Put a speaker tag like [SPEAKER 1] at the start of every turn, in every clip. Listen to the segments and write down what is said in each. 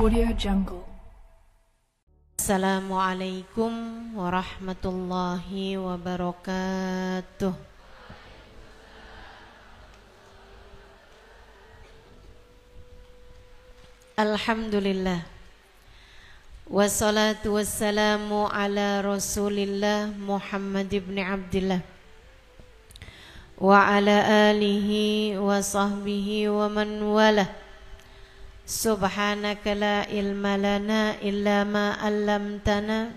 [SPEAKER 1] Audio Jungle.
[SPEAKER 2] Assalamualaikum warahmatullahi wabarakatuh. Alhamdulillah. Wassalatu wassalamu ala Rasulillah Muhammad ibn Abdillah wa ala alihi wa sahbihi wa man walah. Subhanaka la ilma lana illa ma 'allamtana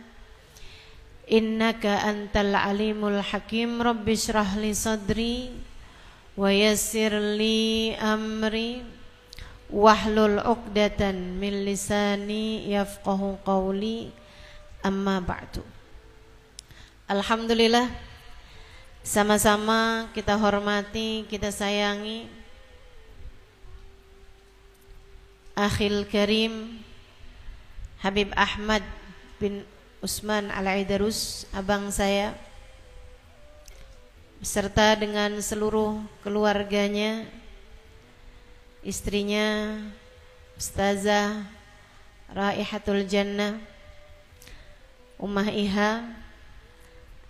[SPEAKER 2] innaka antal alimul hakim. Rabbi shrah li sadri wa yassir li amri wahlul 'uqdatan min lisani yafqahu qawli. Amma ba'du. Alhamdulillah, sama-sama kita hormati, kita sayangi Akhil Karim Habib Ahmad bin Usman Al-Aidarus, abang saya, beserta dengan seluruh keluarganya, istrinya Ustazah Raihatul Jannah, Ummah Iha,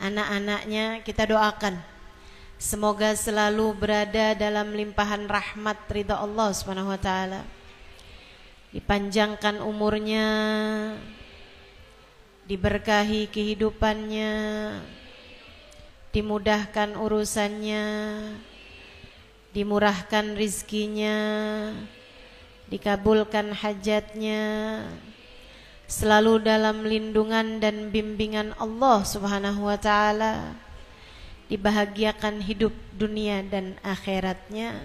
[SPEAKER 2] anak-anaknya. Kita doakan semoga selalu berada dalam limpahan rahmat ridha Allah Subhanahu wa taala. Dipanjangkan umurnya, diberkahi kehidupannya, dimudahkan urusannya, dimurahkan rizkinya, dikabulkan hajatnya, selalu dalam lindungan dan bimbingan Allah Subhanahu wa taala, dibahagiakan hidup dunia dan akhiratnya,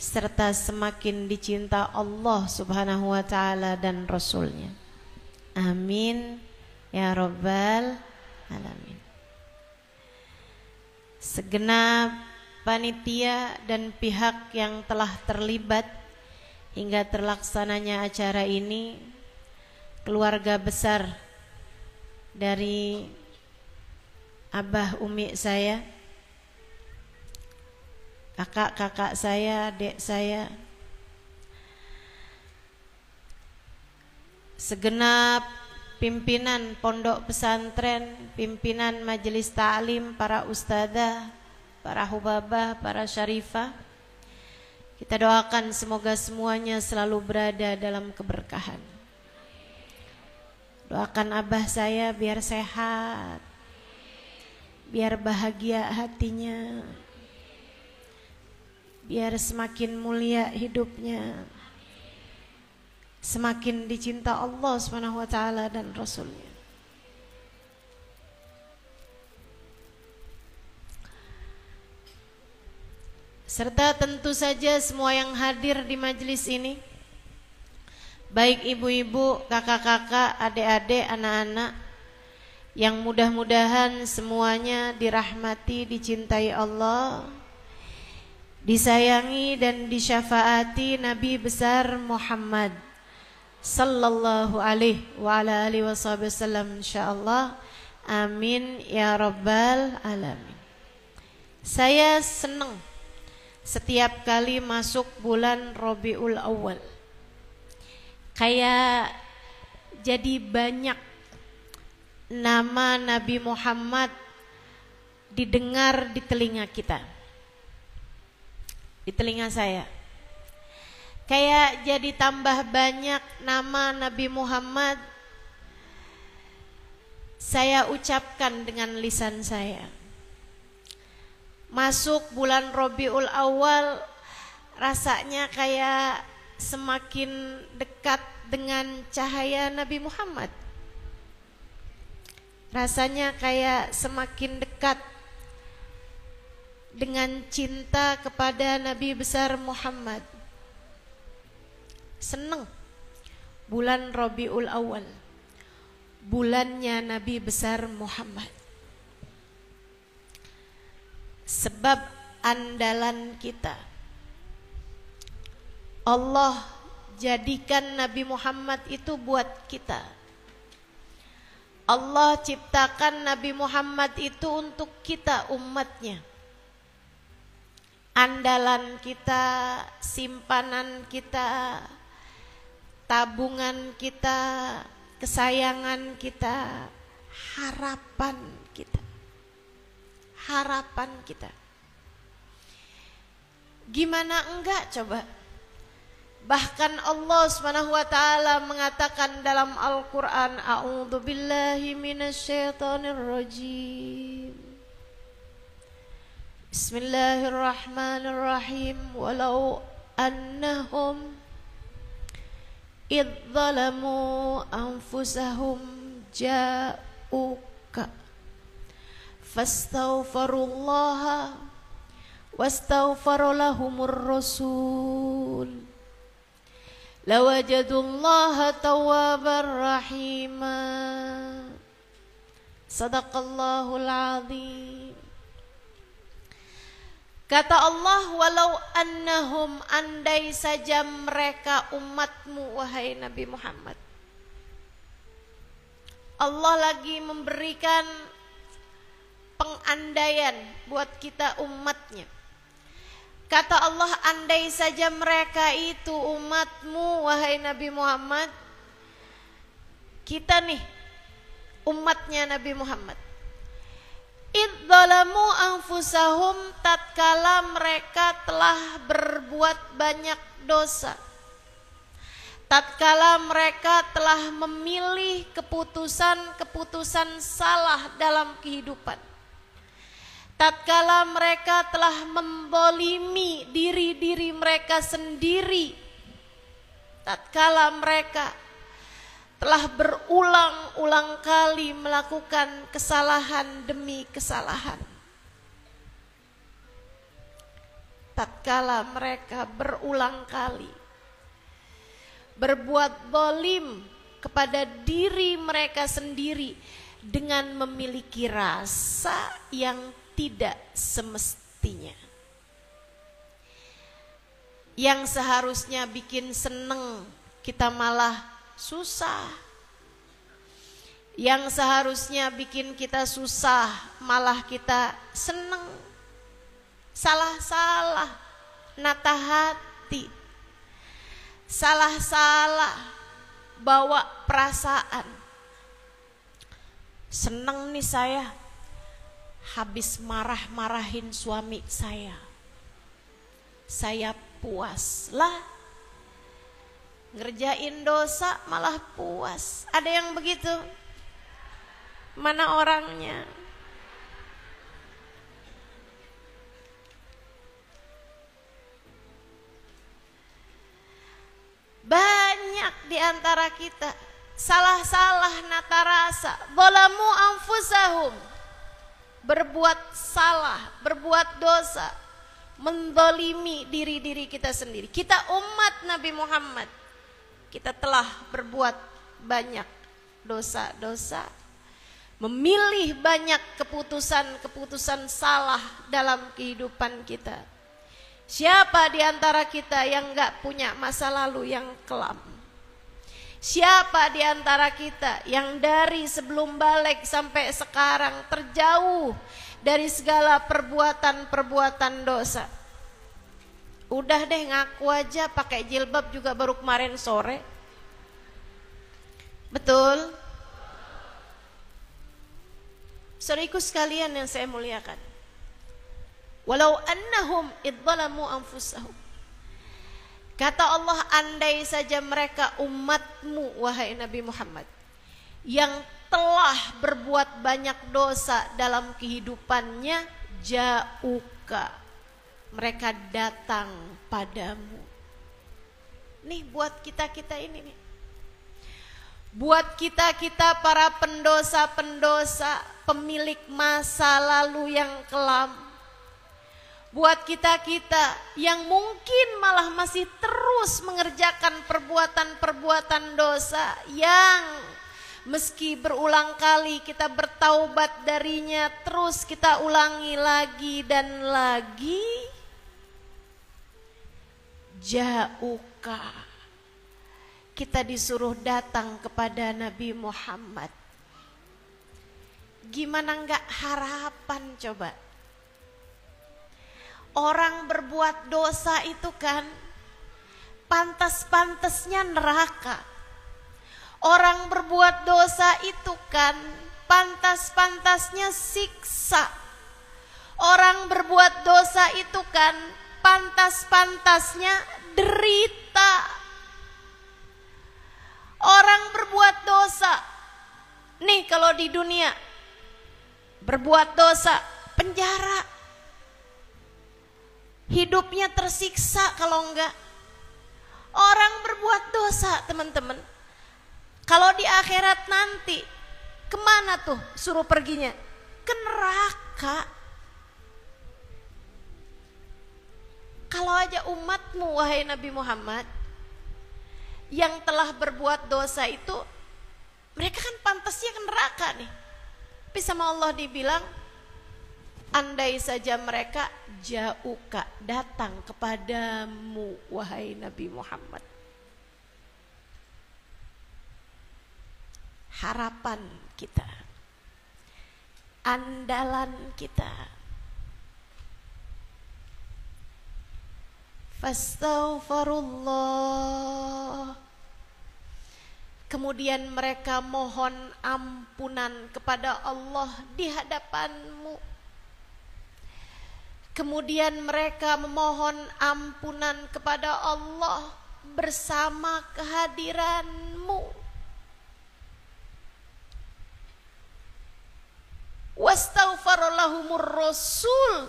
[SPEAKER 2] serta semakin dicinta Allah Subhanahu wa taala dan Rasulnya. Amin ya rabbal alamin. Segenap panitia dan pihak yang telah terlibat hingga terlaksananya acara ini, keluarga besar dari abah umi saya, kakak-kakak saya, adik saya, segenap pimpinan pondok pesantren, pimpinan majelis ta'lim, para ustadzah, para hubabah, para syarifah, kita doakan semoga semuanya selalu berada dalam keberkahan. Doakan abah saya biar sehat, biar bahagia hatinya, biar semakin mulia hidupnya, semakin dicinta Allah Subhanahu wa taala dan Rasulnya. Serta tentu saja semua yang hadir di majelis ini, baik ibu-ibu, kakak-kakak, adik-adik, anak-anak, yang mudah-mudahan semuanya dirahmati, dicintai Allah, disayangi dan disyafaati Nabi besar Muhammad sallallahu alaihi wa ala alihi wasallam, insyaallah. Amin ya rabbal alamin. Saya senang setiap kali masuk bulan Rabiul Awal, kayak jadi banyak nama Nabi Muhammad didengar di telinga kita, di telinga saya. Kayak jadi tambah banyak nama Nabi Muhammad saya ucapkan dengan lisan saya. Masuk bulan Rabiul Awal, rasanya kayak semakin dekat dengan cahaya Nabi Muhammad. Rasanya kayak semakin dekat dengan cinta kepada Nabi besar Muhammad. Senang bulan Rabiul Awal, bulannya Nabi besar Muhammad. Sebab andalan kita, Allah jadikan Nabi Muhammad itu buat kita. Allah ciptakan Nabi Muhammad itu untuk kita, umatnya. Andalan kita, simpanan kita, tabungan kita, kesayangan kita, harapan kita. Harapan kita. Gimana enggak coba? Bahkan Allah Subhanahu wa taala mengatakan dalam Al-Qur'an, a'udzubillahi minasyaitonirrajim. Bismillahirrahmanirrahim. Walau annahum idh zalamu anfusahum ja'uka fastaghfirullaha wastaghfara lahumur rasul lawajadullaha tawwabar rahima. Sadaqallahul azim. Kata Allah, walau annahum, andai saja mereka umatmu wahai Nabi Muhammad. Allah lagi memberikan pengandaian buat kita umatnya. Kata Allah, andai saja mereka itu umatmu wahai Nabi Muhammad. Kita nih umatnya Nabi Muhammad. Idzalamu anfusahum, tatkala mereka telah berbuat banyak dosa, tatkala mereka telah memilih keputusan-keputusan salah dalam kehidupan, tatkala mereka telah mendolimi diri mereka sendiri, tatkala mereka telah berulang-ulang kali melakukan kesalahan demi kesalahan, tatkala mereka berulang kali berbuat zalim kepada diri mereka sendiri dengan memiliki rasa yang tidak semestinya, yang seharusnya bikin seneng kita malah susah, yang seharusnya bikin kita susah malah kita seneng. Salah-salah nata hati, salah-salah bawa perasaan. Seneng nih saya habis marah-marahin suami saya puas lah. Ngerjain dosa malah puas. Ada yang begitu? Mana orangnya? Banyak di antara kita salah-salah nata rasa, zalamu anfusahum, berbuat salah, berbuat dosa, menzalimi diri kita sendiri. Kita umat Nabi Muhammad, kita telah berbuat banyak dosa-dosa, memilih banyak keputusan-keputusan salah dalam kehidupan kita. Siapa di antara kita yang gak punya masa lalu yang kelam? Siapa di antara kita yang dari sebelum balik sampai sekarang terjauh dari segala perbuatan-perbuatan dosa? Udah deh ngaku aja pakai jilbab juga baru kemarin sore. Betul? Saudaraku sekalian yang saya muliakan, walau annahum idzalamu anfusahum, kata Allah, andai saja mereka umatmu wahai Nabi Muhammad yang telah berbuat banyak dosa dalam kehidupannya, ja'uka, mereka datang padamu. Nih buat kita-kita ini nih, buat kita-kita para pendosa-pendosa, pemilik masa lalu yang kelam, buat kita-kita yang mungkin malah masih terus mengerjakan perbuatan-perbuatan dosa yang meski berulang kali kita bertaubat darinya, terus kita ulangi lagi dan lagi. Ja'uka, kita disuruh datang kepada Nabi Muhammad. Gimana enggak harapan coba? Orang berbuat dosa itu kan pantas-pantasnya neraka. Orang berbuat dosa itu kan pantas-pantasnya siksa. Orang berbuat dosa itu kan pantas-pantasnya derita. Orang berbuat dosa, nih kalau di dunia berbuat dosa, penjara, hidupnya tersiksa kalau enggak. Orang berbuat dosa, teman-teman, kalau di akhirat nanti kemana tuh suruh perginya? Ke neraka. Kalau aja umatmu, wahai Nabi Muhammad, yang telah berbuat dosa itu, mereka kan pantasnya ke neraka nih. Tapi sama Allah dibilang, andai saja mereka jauka, datang kepadamu, wahai Nabi Muhammad. Harapan kita, andalan kita, fastaghfirullah. Kemudian mereka mohon ampunan kepada Allah di hadapanmu. Kemudian mereka memohon ampunan kepada Allah bersama kehadiranmu. Wastaghfarallahumur rasul,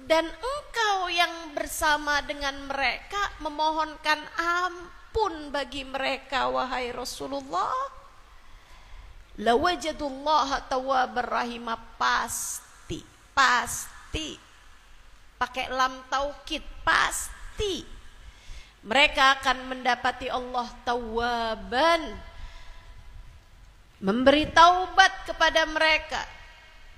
[SPEAKER 2] dan engkau yang bersama dengan mereka memohonkan ampun bagi mereka, wahai Rasulullah. Lawajadullaha tawwabar rahima, pasti pakai lam taukid, pasti mereka akan mendapati Allah tawwaban, memberi taubat kepada mereka,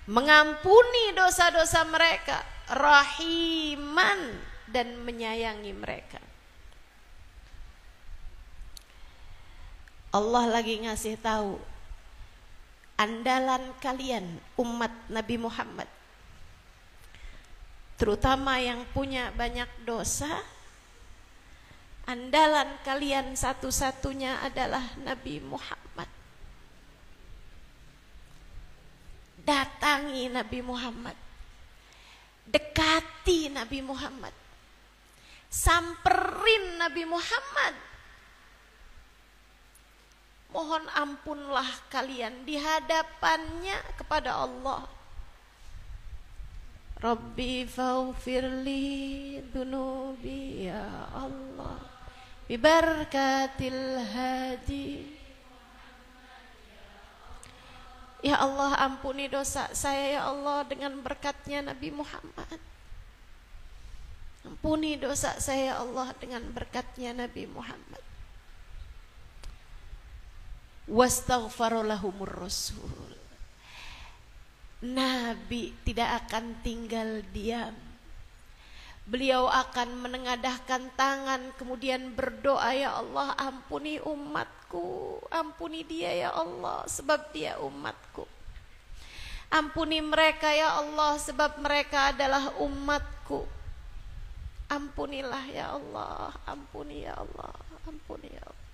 [SPEAKER 2] mengampuni dosa-dosa mereka, rahiman, dan menyayangi mereka. Allah lagi ngasih tahu, andalan kalian umat Nabi Muhammad, terutama yang punya banyak dosa, andalan kalian satu-satunya adalah Nabi Muhammad. Datangi Nabi Muhammad, dekati Nabi Muhammad, samperin Nabi Muhammad. Mohon ampunlah kalian di hadapannya kepada Allah. Rabbi faghfirli dunubi ya Allah, bibarakatil hadi. Ya Allah, ampuni dosa saya ya Allah dengan berkatnya Nabi Muhammad. Ampuni dosa saya ya Allah dengan berkatnya Nabi Muhammad. Wastaghfarallahumur rasul. Nabi tidak akan tinggal diam. Beliau akan menengadahkan tangan kemudian berdoa, ya Allah ampuni umatku, ampuni dia ya Allah sebab dia umatku. Ampuni mereka ya Allah sebab mereka adalah umatku. Ampunilah ya Allah, ampuni ya Allah, ampuni ya Allah.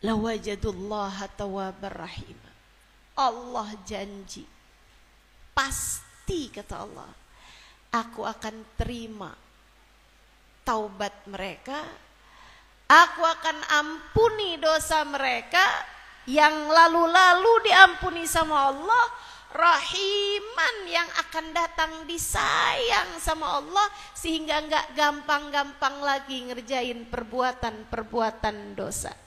[SPEAKER 2] Lawajadullaha tawwabar rahim. Allah janji, pasti kata Allah, aku akan terima taubat mereka, aku akan ampuni dosa mereka yang lalu-lalu diampuni sama Allah, rahiman yang akan datang disayang sama Allah, sehingga enggak gampang-gampang lagi ngerjain perbuatan-perbuatan dosa.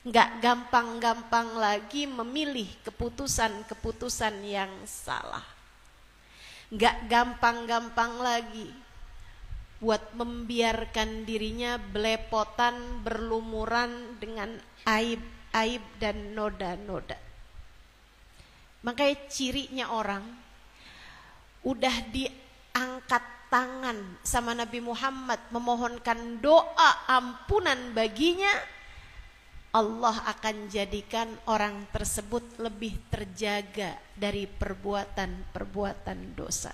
[SPEAKER 2] Enggak gampang-gampang lagi memilih keputusan-keputusan yang salah. Enggak gampang-gampang lagi buat membiarkan dirinya belepotan, berlumuran dengan aib-aib dan noda-noda. Makanya cirinya orang udah diangkat tangan sama Nabi Muhammad memohonkan doa ampunan baginya, Allah akan jadikan orang tersebut lebih terjaga dari perbuatan-perbuatan dosa.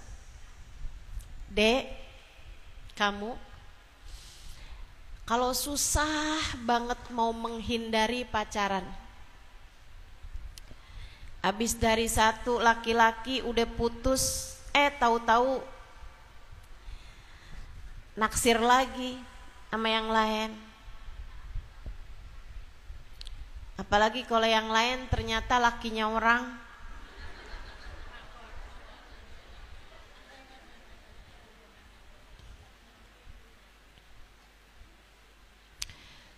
[SPEAKER 2] Dek, Kamu kalau susah banget mau menghindari pacaran, habis dari satu laki-laki udah putus, tahu-tahu naksir lagi sama yang lain. Apalagi kalau yang lain ternyata lakinya orang.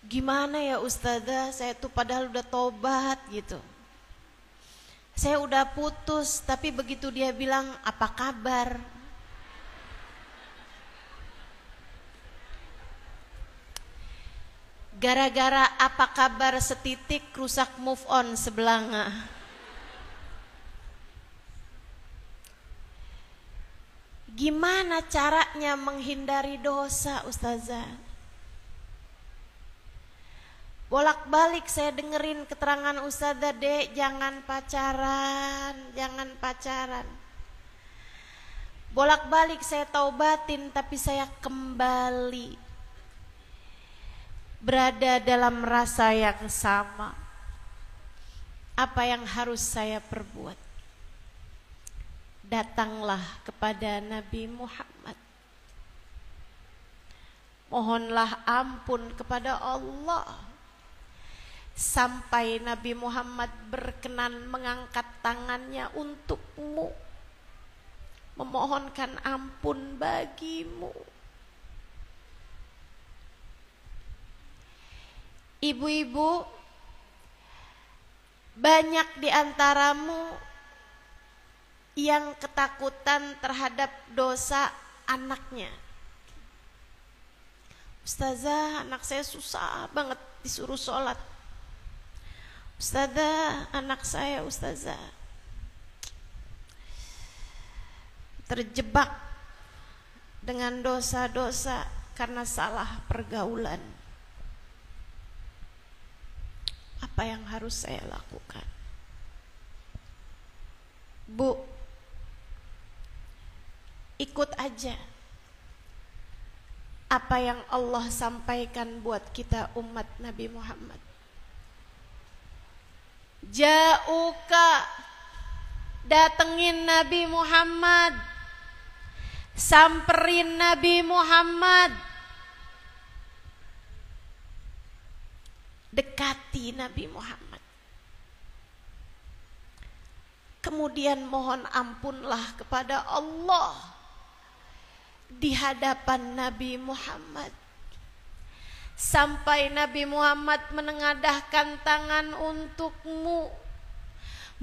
[SPEAKER 2] Gimana ya Ustazah, saya tuh padahal udah tobat gitu. Saya udah putus, tapi begitu dia bilang apa kabar, gara-gara apa kabar setitik rusak move on sebelanga. Gimana caranya menghindari dosa Ustazah? Bolak-balik saya dengerin keterangan Ustazah, Dek, jangan pacaran, jangan pacaran. Bolak-balik saya taubatin, tapi saya kembali berada dalam rasa yang sama. Apa yang harus saya perbuat? Datanglah kepada Nabi Muhammad. Mohonlah ampun kepada Allah. Sampai Nabi Muhammad berkenan mengangkat tangannya untukmu, memohonkan ampun bagimu. Ibu-ibu, banyak di antaramu yang ketakutan terhadap dosa anaknya. Ustazah, anak saya susah banget disuruh sholat. Ustazah, anak saya Ustazah terjebak dengan dosa-dosa karena salah pergaulan. Apa yang harus saya lakukan? Bu, ikut aja apa yang Allah sampaikan buat kita umat Nabi Muhammad. Ja'uka, datengin Nabi Muhammad, samperin Nabi Muhammad, dekati Nabi Muhammad. Kemudian mohon ampunlah kepada Allah di hadapan Nabi Muhammad. Sampai Nabi Muhammad menengadahkan tangan untukmu,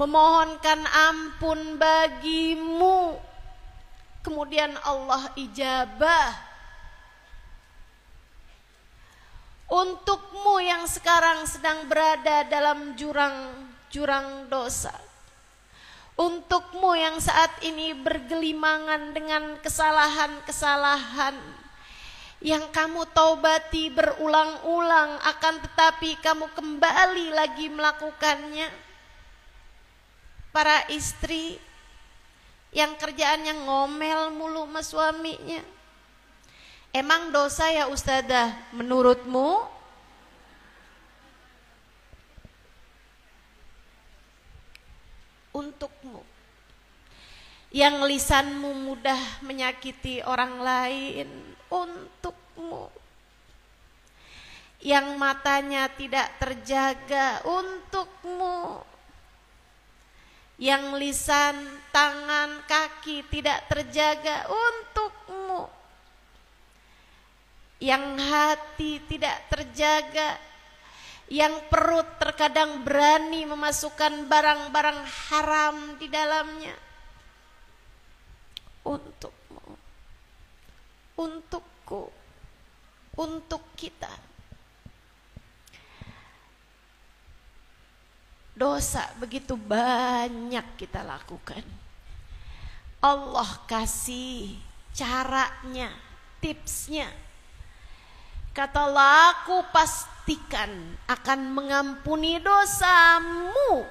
[SPEAKER 2] memohonkan ampun bagimu. Kemudian Allah ijabah. Untukmu yang sekarang sedang berada dalam jurang dosa, untukmu yang saat ini bergelimangan dengan kesalahan-kesalahan yang kamu taubati berulang-ulang, akan tetapi kamu kembali lagi melakukannya. Para istri yang kerjaannya ngomel mulu sama suaminya, emang dosa ya Ustazah menurutmu? Untukmu yang lisanmu mudah menyakiti orang lain, untukmu yang matanya tidak terjaga, untukmu yang lisan, tangan, kaki tidak terjaga, untukmu yang hati tidak terjaga, yang perut terkadang berani memasukkan barang-barang haram di dalamnya, untukmu, untukku, untuk kita. Dosa begitu banyak kita lakukan. Allah kasih caranya, tipsnya. Kata Allah, aku pastikan akan mengampuni dosamu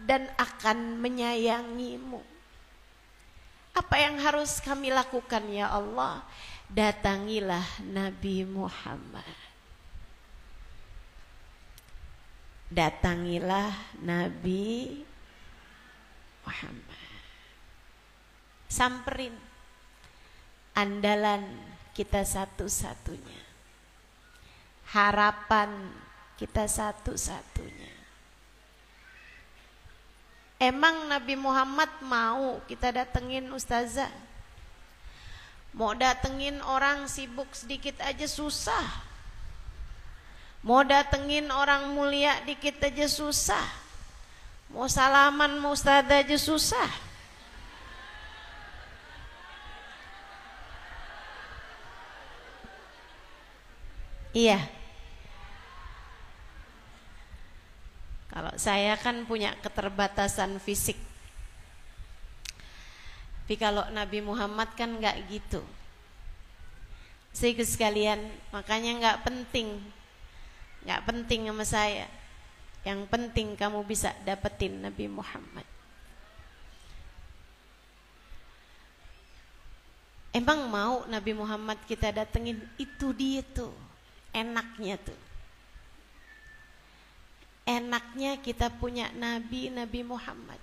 [SPEAKER 2] dan akan menyayangimu. Apa yang harus kami lakukan ya Allah? datangilah Nabi Muhammad. Datangilah Nabi Muhammad. Samperin. Andalan kita satu-satunya. Harapan kita satu-satunya. Emang Nabi Muhammad mau kita datengin ustazah? Mau datengin orang sibuk sedikit aja susah. Mau datengin orang mulia dikit aja susah. Mau salaman mau ustazah aja susah. Iya. Kalau saya kan punya keterbatasan fisik. Tapi kalau Nabi Muhammad kan enggak gitu. Sehingga sekalian, makanya enggak penting sama saya. Yang penting kamu bisa dapetin Nabi Muhammad. Emang mau Nabi Muhammad kita datengin? Itu dia tuh enaknya tuh. Enaknya kita punya Nabi Muhammad.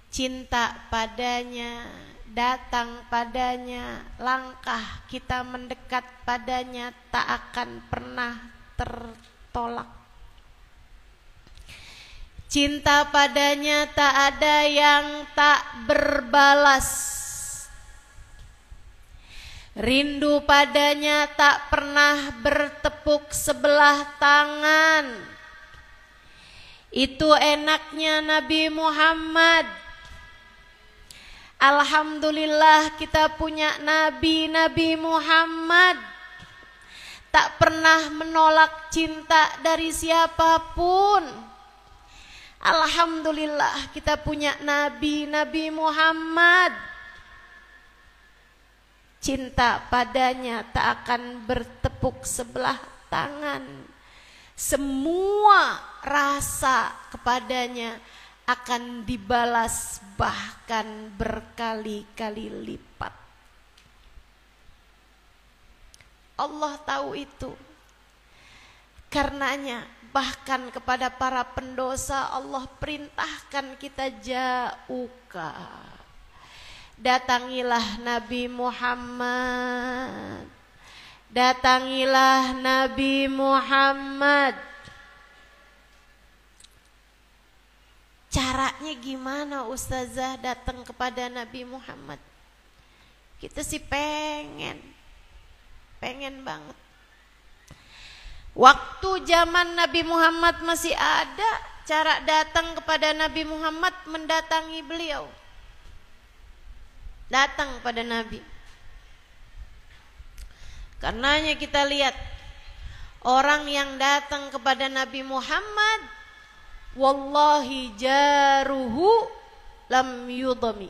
[SPEAKER 2] Cinta padanya, datang padanya, langkah kita mendekat padanya tak akan pernah tertolak. Cinta padanya tak ada yang tak berbalas. Rindu padanya tak pernah bertepuk sebelah tangan. Itu enaknya Nabi Muhammad. Alhamdulillah kita punya Nabi Muhammad. Tak pernah menolak cinta dari siapapun. Alhamdulillah kita punya Nabi Muhammad. Cinta padanya tak akan bertepuk sebelah tangan. Semua rasa kepadanya akan dibalas bahkan berkali-kali lipat. Allah tahu itu. Karenanya bahkan kepada para pendosa Allah perintahkan kita ja'uka. Datangilah Nabi Muhammad. Datangilah Nabi Muhammad. Caranya gimana ustazah datang kepada Nabi Muhammad? Kita sih pengen banget. Waktu zaman Nabi Muhammad masih ada, cara datang kepada Nabi Muhammad mendatangi beliau. Datang pada Nabi. Karenanya kita lihat orang yang datang kepada Nabi Muhammad, wallahi jaruhu lam yudami.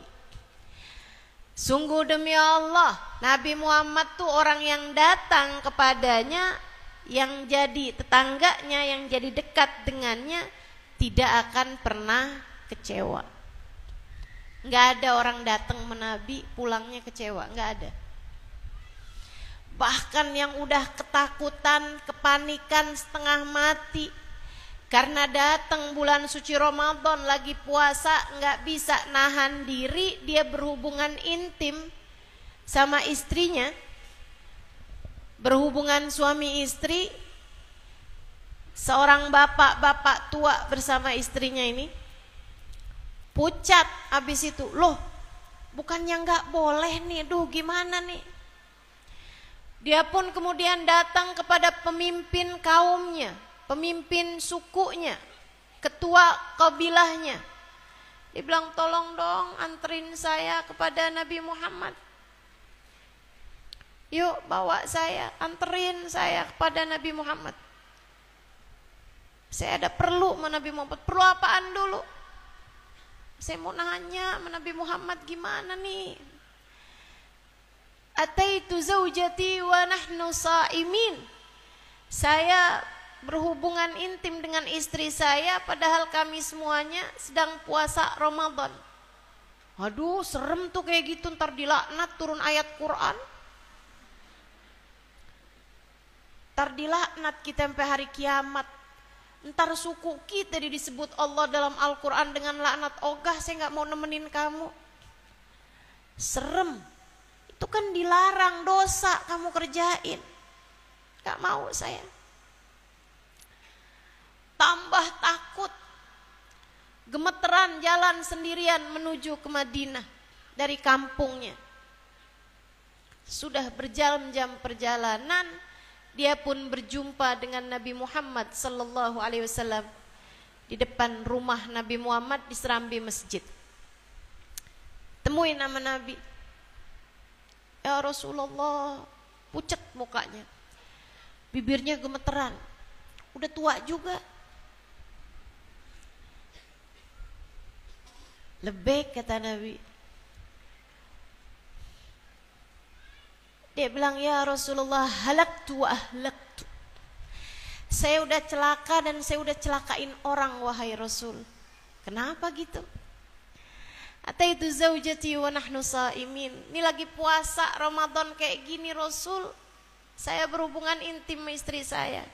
[SPEAKER 2] Sungguh demi Allah, Nabi Muhammad tuh orang yang datang kepadanya, yang jadi tetangganya, yang jadi dekat dengannya, tidak akan pernah kecewa. Nggak ada orang datang menabi pulangnya kecewa, nggak ada. Bahkan yang udah ketakutan, kepanikan, setengah mati karena datang bulan suci Ramadan lagi puasa, nggak bisa nahan diri, dia berhubungan intim sama istrinya, berhubungan suami istri. Seorang bapak tua bersama istrinya ini pucat abis itu, loh bukannya nggak boleh nih, duh gimana nih. Dia pun kemudian datang kepada pemimpin kaumnya, pemimpin sukunya, ketua kabilahnya. Dia bilang, tolong dong anterin saya kepada Nabi Muhammad. Yuk bawa saya, anterin saya kepada Nabi Muhammad. Saya ada perlu sama Nabi Muhammad. Perlu apaan dulu? Saya mau nanya sama Nabi Muhammad gimana nih. Ataitu zaujati wa nahnu sa'imin. Saya berhubungan intim dengan istri saya padahal kami semuanya sedang puasa Ramadan. Aduh, serem tuh kayak gitu, ntar dilaknat turun ayat Quran. Ntar dilaknat kita sampai hari kiamat. Ntar suku kita disebut Allah dalam Al-Quran dengan laknat. Ogah, saya gak mau nemenin kamu. Serem. Itu kan dilarang, dosa kamu kerjain. Gak mau saya. Tambah takut. Gemeteran jalan sendirian menuju ke Madinah dari kampungnya. Sudah berjam-jam perjalanan, dia pun berjumpa dengan Nabi Muhammad sallallahu alaihi wasallam di depan rumah Nabi Muhammad di serambi masjid. Temuin nama Nabi. Ya Rasulullah, pucat mukanya. Bibirnya gemeteran. Udah tua juga. Lebek, kata Nabi. Dia bilang, ya Rasulullah, halaktu wa ahlaktu. Saya udah celaka dan saya udah celakain orang, wahai Rasul. Kenapa gitu? Ataitu zaujati wa nahnu saimin. Ini lagi puasa Ramadan kayak gini Rasul. Saya berhubungan intim sama istri saya.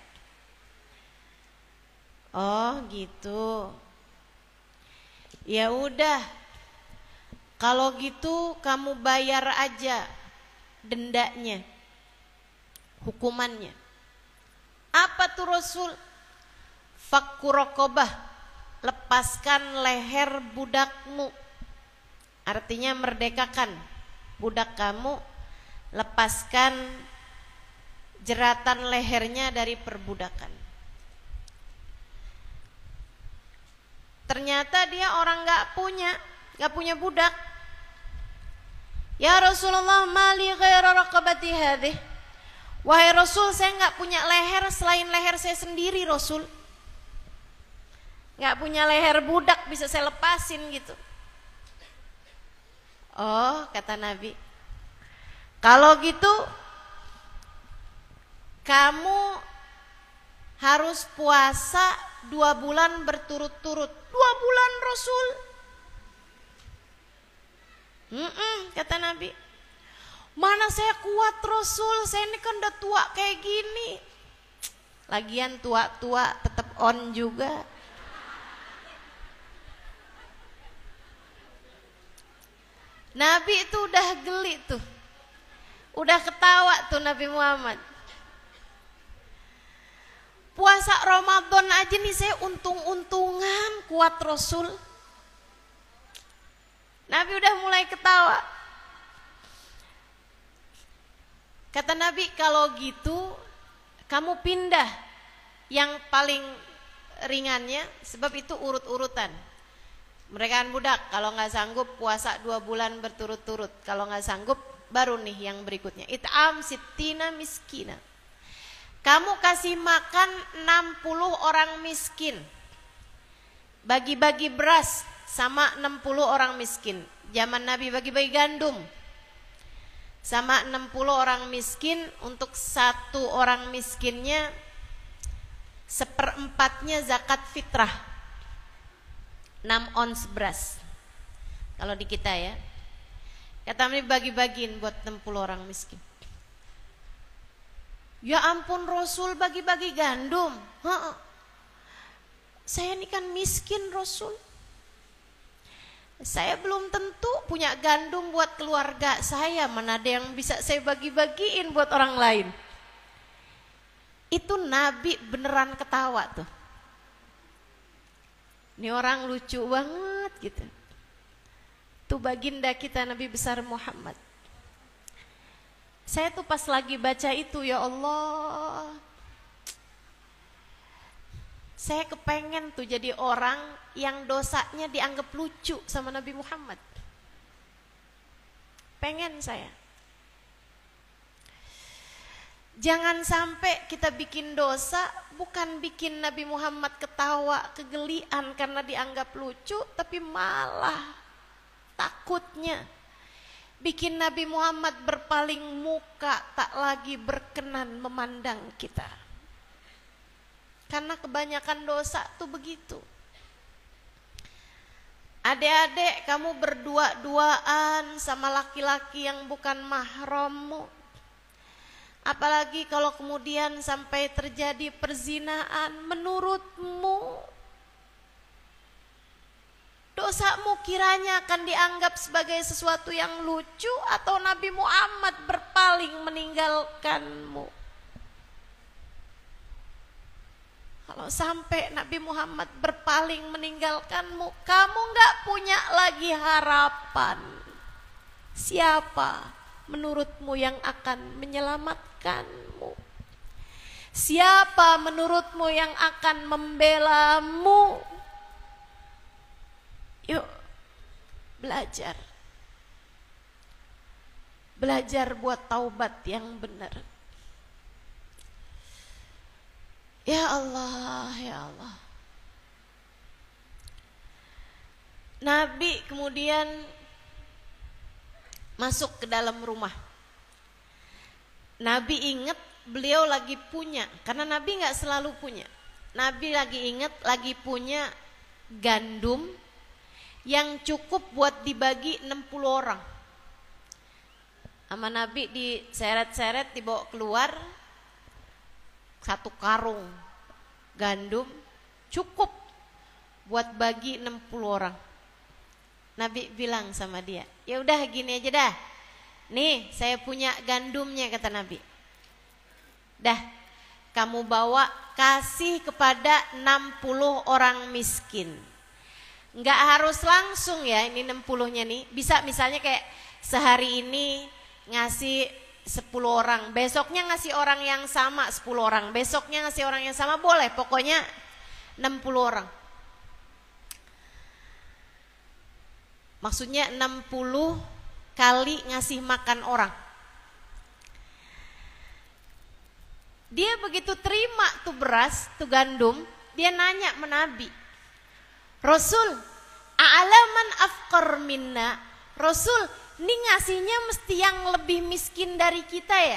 [SPEAKER 2] Oh gitu. Ya udah, kalau gitu kamu bayar aja dendanya, hukumannya. Apa tuh Rasul? Fakku raqabah, lepaskan leher budakmu. Artinya merdekakan budak kamu, lepaskan jeratan lehernya dari perbudakan. Ternyata dia orang gak punya budak. Ya Rasulullah, mali ghaira raqabati hadhih. Wahai Rasul, saya gak punya leher selain leher saya sendiri, Rasul. Gak punya leher budak bisa saya lepasin gitu. Oh, kata Nabi, kalau gitu kamu harus puasa 2 bulan berturut-turut. 2 bulan Rasul. Kata Nabi, mana saya kuat Rasul, saya ini kan udah tua kayak gini. Lagian tua-tua tetap on juga. Nabi itu udah geli tuh, udah ketawa tuh Nabi Muhammad. Puasa Ramadan aja nih saya untung-untungan kuat Rasul. Nabi udah mulai ketawa. Kata Nabi, kalau gitu kamu pindah yang paling ringannya, sebab itu urut-urutan. Mereka kan budak, kalau nggak sanggup puasa 2 bulan berturut-turut. Kalau nggak sanggup baru nih yang berikutnya. It'am sittina miskina. Kamu kasih makan 60 orang miskin. Bagi-bagi beras sama 60 orang miskin. Zaman Nabi bagi-bagi gandum sama 60 orang miskin. Untuk 1 orang miskinnya 1/4-nya zakat fitrah, 6 ons beras. Kalau di kita ya, kata Nabi bagi-bagiin buat 60 orang miskin. Ya ampun Rasul, bagi-bagi gandum. Saya ini kan miskin Rasul. Saya belum tentu punya gandum buat keluarga saya. Mana ada yang bisa saya bagi-bagiin buat orang lain. Itu Nabi beneran ketawa tuh. Ini orang lucu banget gitu. Tuh baginda kita Nabi besar Muhammad. Saya tuh pas lagi baca itu, ya Allah, saya kepengen tuh jadi orang yang dosanya dianggap lucu sama Nabi Muhammad. Pengen saya. Jangan sampai kita bikin dosa bukan bikin Nabi Muhammad ketawa, kegelian karena dianggap lucu, tapi malah takutnya bikin Nabi Muhammad berpaling muka, tak lagi berkenan memandang kita. Karena kebanyakan dosa tuh begitu. Adik-adik, kamu berdua-duaan sama laki-laki yang bukan mahrammu. Apalagi kalau kemudian sampai terjadi perzinaan, menurutmu dosamu kiranya akan dianggap sebagai sesuatu yang lucu atau Nabi Muhammad berpaling meninggalkanmu? Kalau sampai Nabi Muhammad berpaling meninggalkanmu, kamu gak punya lagi harapan. Siapa menurutmu yang akan menyelamatkanmu? Siapa menurutmu yang akan membelamu? Yuk, belajar. Belajar buat taubat yang benar. Ya Allah, ya Allah. Nabi kemudian masuk ke dalam rumah. Nabi ingat beliau lagi punya, karena Nabi gak selalu punya. Nabi lagi ingat lagi punya gandum yang cukup buat dibagi 60 orang. Sama Nabi diseret-seret, dibawa keluar. 1 karung gandum cukup buat bagi 60 orang. Nabi bilang sama dia, ya udah gini aja dah. Nih, saya punya gandumnya, kata Nabi. Dah, kamu bawa kasih kepada 60 orang miskin. Enggak harus langsung ya ini 60-nya nih. Bisa misalnya kayak sehari ini ngasih 10 orang, besoknya ngasih orang yang sama 10 orang, besoknya ngasih orang yang sama, boleh, pokoknya 60 orang. Maksudnya 60 kali ngasih makan orang. Dia begitu terima tuh beras, tuh gandum, dia nanya sama Nabi, Rasul, a'laman afqar minna? Rasul, ini ngasihnya mesti yang lebih miskin dari kita ya?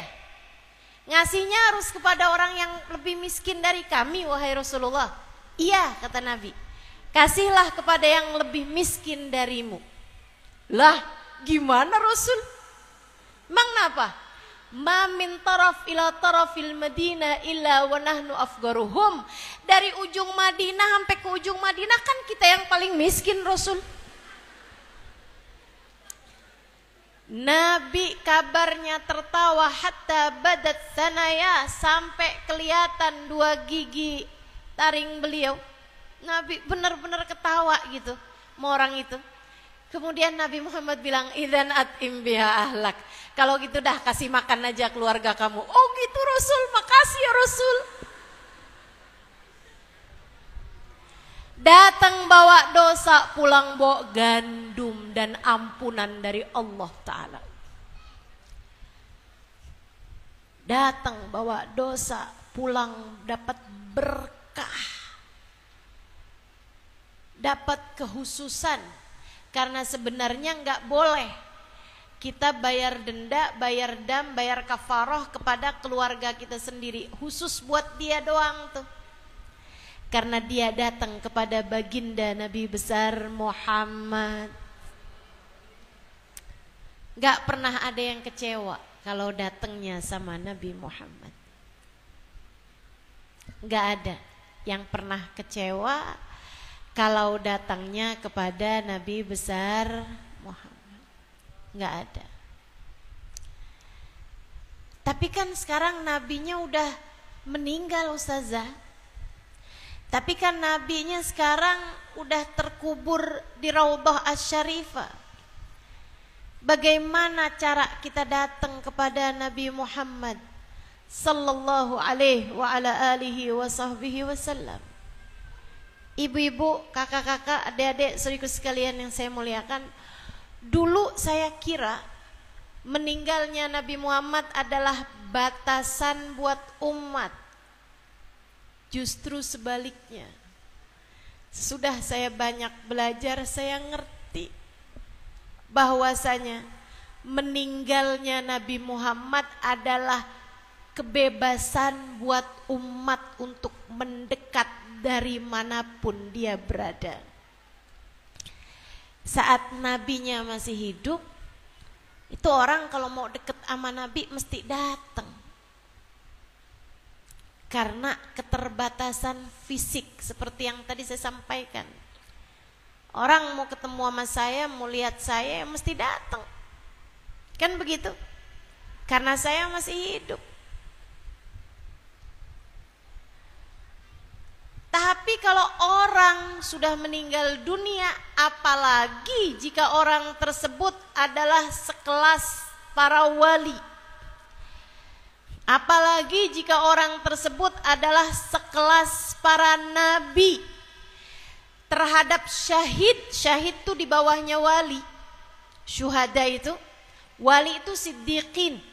[SPEAKER 2] Ngasihnya harus kepada orang yang lebih miskin dari kami, wahai Rasulullah. Iya, kata Nabi, kasihlah kepada yang lebih miskin darimu. Lah, gimana Rasul? Emang kenapa? Ma min taraf ila tarafil Madinah illa wa nahnu afgaruhum. Dari ujung Madinah sampai ke ujung Madinah kan kita yang paling miskin, Rasul. Nabi kabarnya tertawa hatta badat sanaya, sampai kelihatan 2 gigi taring beliau. Nabi benar-benar ketawa gitu sama orang itu. Kemudian Nabi Muhammad bilang, idzan at'im biha ahlak. Kalau gitu dah kasih makan aja keluarga kamu. Oh gitu Rasul, makasih ya Rasul. Datang bawa dosa, pulang bawa gandum dan ampunan dari Allah Ta'ala. Datang bawa dosa, pulang dapat berkah, dapat kehususan. Karena sebenarnya nggak boleh kita bayar denda, bayar dam, bayar kafaroh kepada keluarga kita sendiri. Khusus buat dia doang tuh. Karena dia datang kepada baginda Nabi besar Muhammad. Gak pernah ada yang kecewa kalau datangnya sama Nabi Muhammad. Gak ada yang pernah kecewa kalau datangnya kepada Nabi besar Muhammad. Gak ada. Tapi kan sekarang nabinya udah meninggal, Ustazah. Tapi kan nabinya sekarang udah terkubur di Raudhah Asy-Syarifah. Bagaimana cara kita datang kepada Nabi Muhammad sallallahu alaihi wa ala alihi wa sahbihi wasallam? Ibu-ibu, kakak-kakak, adik-adik, saudaraku sekalian yang saya muliakan, dulu saya kira meninggalnya Nabi Muhammad adalah batasan buat umat. Justru sebaliknya. Sudah saya banyak belajar, saya ngerti bahwasanya meninggalnya Nabi Muhammad adalah kebebasan buat umat untuk mendekat dari manapun dia berada. saat nabinya masih hidup, itu orang kalau mau deket sama nabi mesti datang. Karena keterbatasan fisik seperti yang tadi saya sampaikan. Orang mau ketemu sama saya, mau lihat saya, mesti datang. Kan begitu? Karena saya masih hidup. Tapi kalau orang sudah meninggal dunia, apalagi jika orang tersebut adalah sekelas para wali, apalagi jika orang tersebut adalah sekelas para nabi, terhadap syahid, syahid itu di bawahnya wali, syuhada itu, wali itu siddiqin.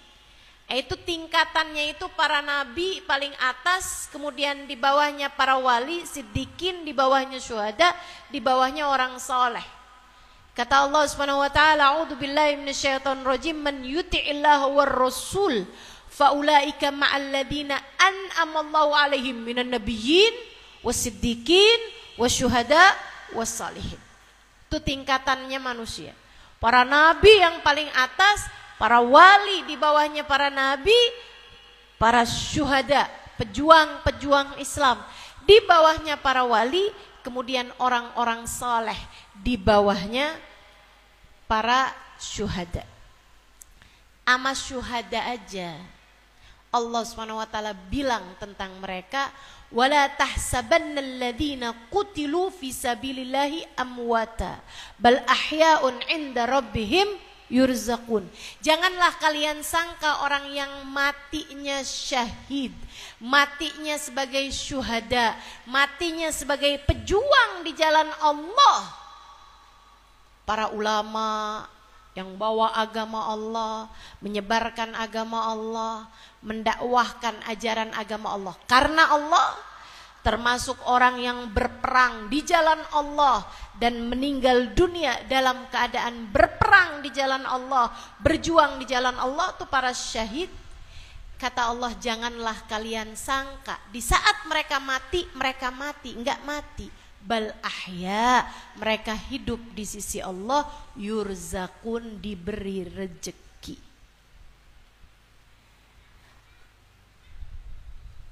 [SPEAKER 2] Itu tingkatannya itu para nabi paling atas, kemudian di bawahnya para wali, siddiqin, di bawahnya syuhada, di bawahnya orang soleh. Kata Allah Subhanahu wa taala, "A'udzu billahi minasyaitonir rajim, man yuti'illaha war rasul faulaika ma'al ladina an'amallahu 'alaihim minan nabiyyin wasiddiqin wasyuhada wassalihin." Itu tingkatannya manusia. Para nabi yang paling atas, para wali di bawahnya para nabi, para syuhada, pejuang-pejuang Islam di bawahnya para wali, kemudian orang-orang soleh di bawahnya para syuhada. Ama syuhada aja Allah Subhanahu wa taala bilang tentang mereka, wala tahsabannal ladzina qutilu fi sabilillahi amwata bal ahya'un 'inda rabbihim yurzaqun. Janganlah kalian sangka orang yang matinya syahid, matinya sebagai syuhada, matinya sebagai pejuang di jalan Allah, para ulama yang bawa agama Allah, menyebarkan agama Allah, mendakwahkan ajaran agama Allah karena Allah, termasuk orang yang berperang di jalan Allah dan meninggal dunia dalam keadaan berperang di jalan Allah, berjuang di jalan Allah, itu para syahid. Kata Allah, janganlah kalian sangka di saat mereka mati, enggak mati, bal ahya, mereka hidup di sisi Allah, yurzakun, diberi rezeki.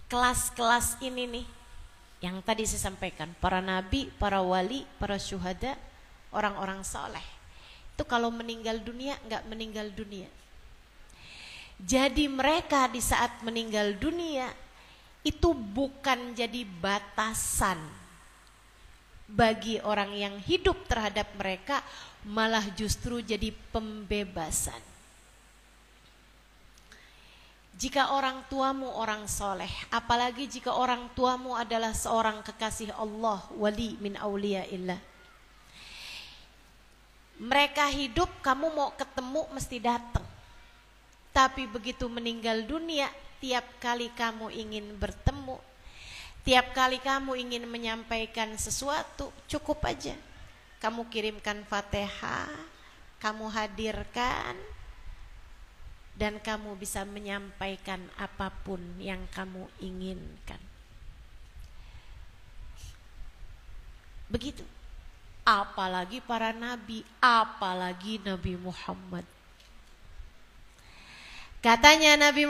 [SPEAKER 2] Kelas-kelas ini nih yang tadi saya sampaikan, para nabi, para wali, para syuhada, orang-orang soleh, itu kalau meninggal dunia enggak meninggal dunia. Jadi mereka di saat meninggal dunia itu bukan jadi batasan bagi orang yang hidup terhadap mereka, malah justru jadi pembebasan. Jika orang tuamu orang soleh, apalagi jika orang tuamu adalah seorang kekasih Allah, wali min auliyaillah, mereka hidup, kamu mau ketemu mesti datang. Tapi begitu meninggal dunia, tiap kali kamu ingin bertemu, tiap kali kamu ingin menyampaikan sesuatu, cukup aja kamu kirimkan Fatihah, kamu hadirkan, dan kamu bisa menyampaikan apapun yang kamu inginkan. Begitu. Apalagi para nabi, apalagi Nabi Muhammad. Katanya Nabi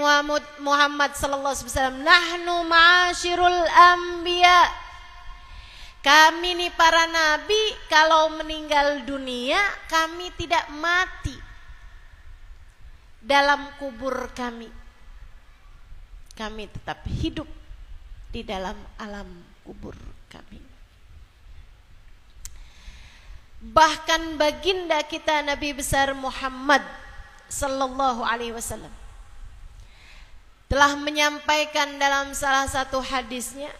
[SPEAKER 2] Muhammad sallallahu alaihi wasallam, nahnu ma'asyirul anbiya. Kami nih para nabi, kalau meninggal dunia kami tidak mati dalam kubur kami. Kami tetap hidup di dalam alam kubur kami. Bahkan baginda kita Nabi besar Muhammad sallallahu alaihi wasallam telah menyampaikan dalam salah satu hadisnya,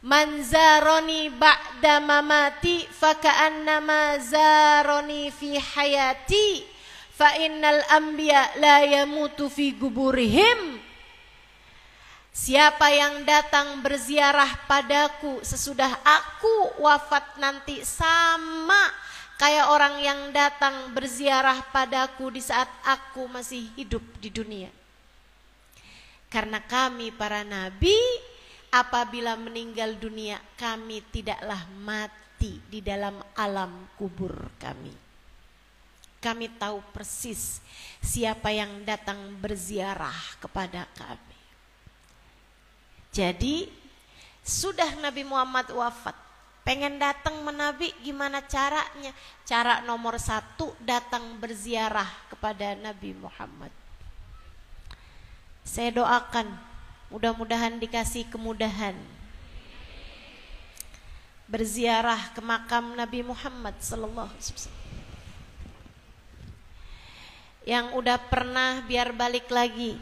[SPEAKER 2] man zaroni ba'da mamati faka'annama zaroni fi hayati fa innal anbiya la yamutu fi guburihim. Siapa yang datang berziarah padaku sesudah aku wafat nanti, sama kayak orang yang datang berziarah padaku di saat aku masih hidup di dunia. Karena kami para nabi, apabila meninggal dunia kami tidaklah mati. nanti di dalam alam kubur kami. Kami tahu persis siapa yang datang berziarah kepada kami. Jadi sudah Nabi Muhammad wafat, pengen datang menabi, gimana caranya? Cara nomor 1, datang berziarah kepada Nabi Muhammad. Saya doakan mudah-mudahan dikasih kemudahan berziarah ke makam Nabi Muhammad sallallahu alaihi wasallam. Yang udah pernah biar balik lagi,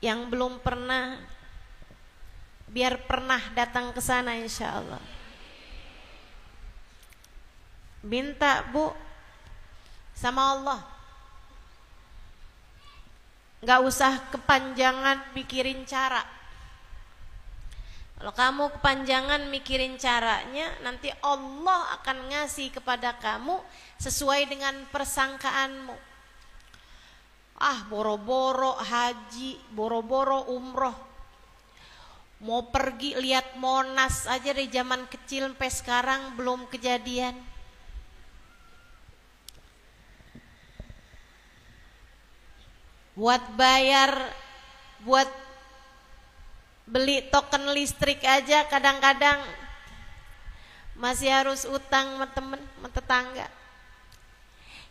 [SPEAKER 2] yang belum pernah biar pernah datang ke sana insya Allah. Minta Bu sama Allah, gak usah kepanjangan mikirin cara. Kalau kamu kepanjangan mikirin caranya, nanti Allah akan ngasih kepada kamu sesuai dengan persangkaanmu. Boro-boro haji, boro-boro umroh, mau pergi lihat Monas aja dari zaman kecil sampai sekarang belum kejadian. Buat bayar, buat beli token listrik aja kadang-kadang masih harus utang sama temen, sama tetangga.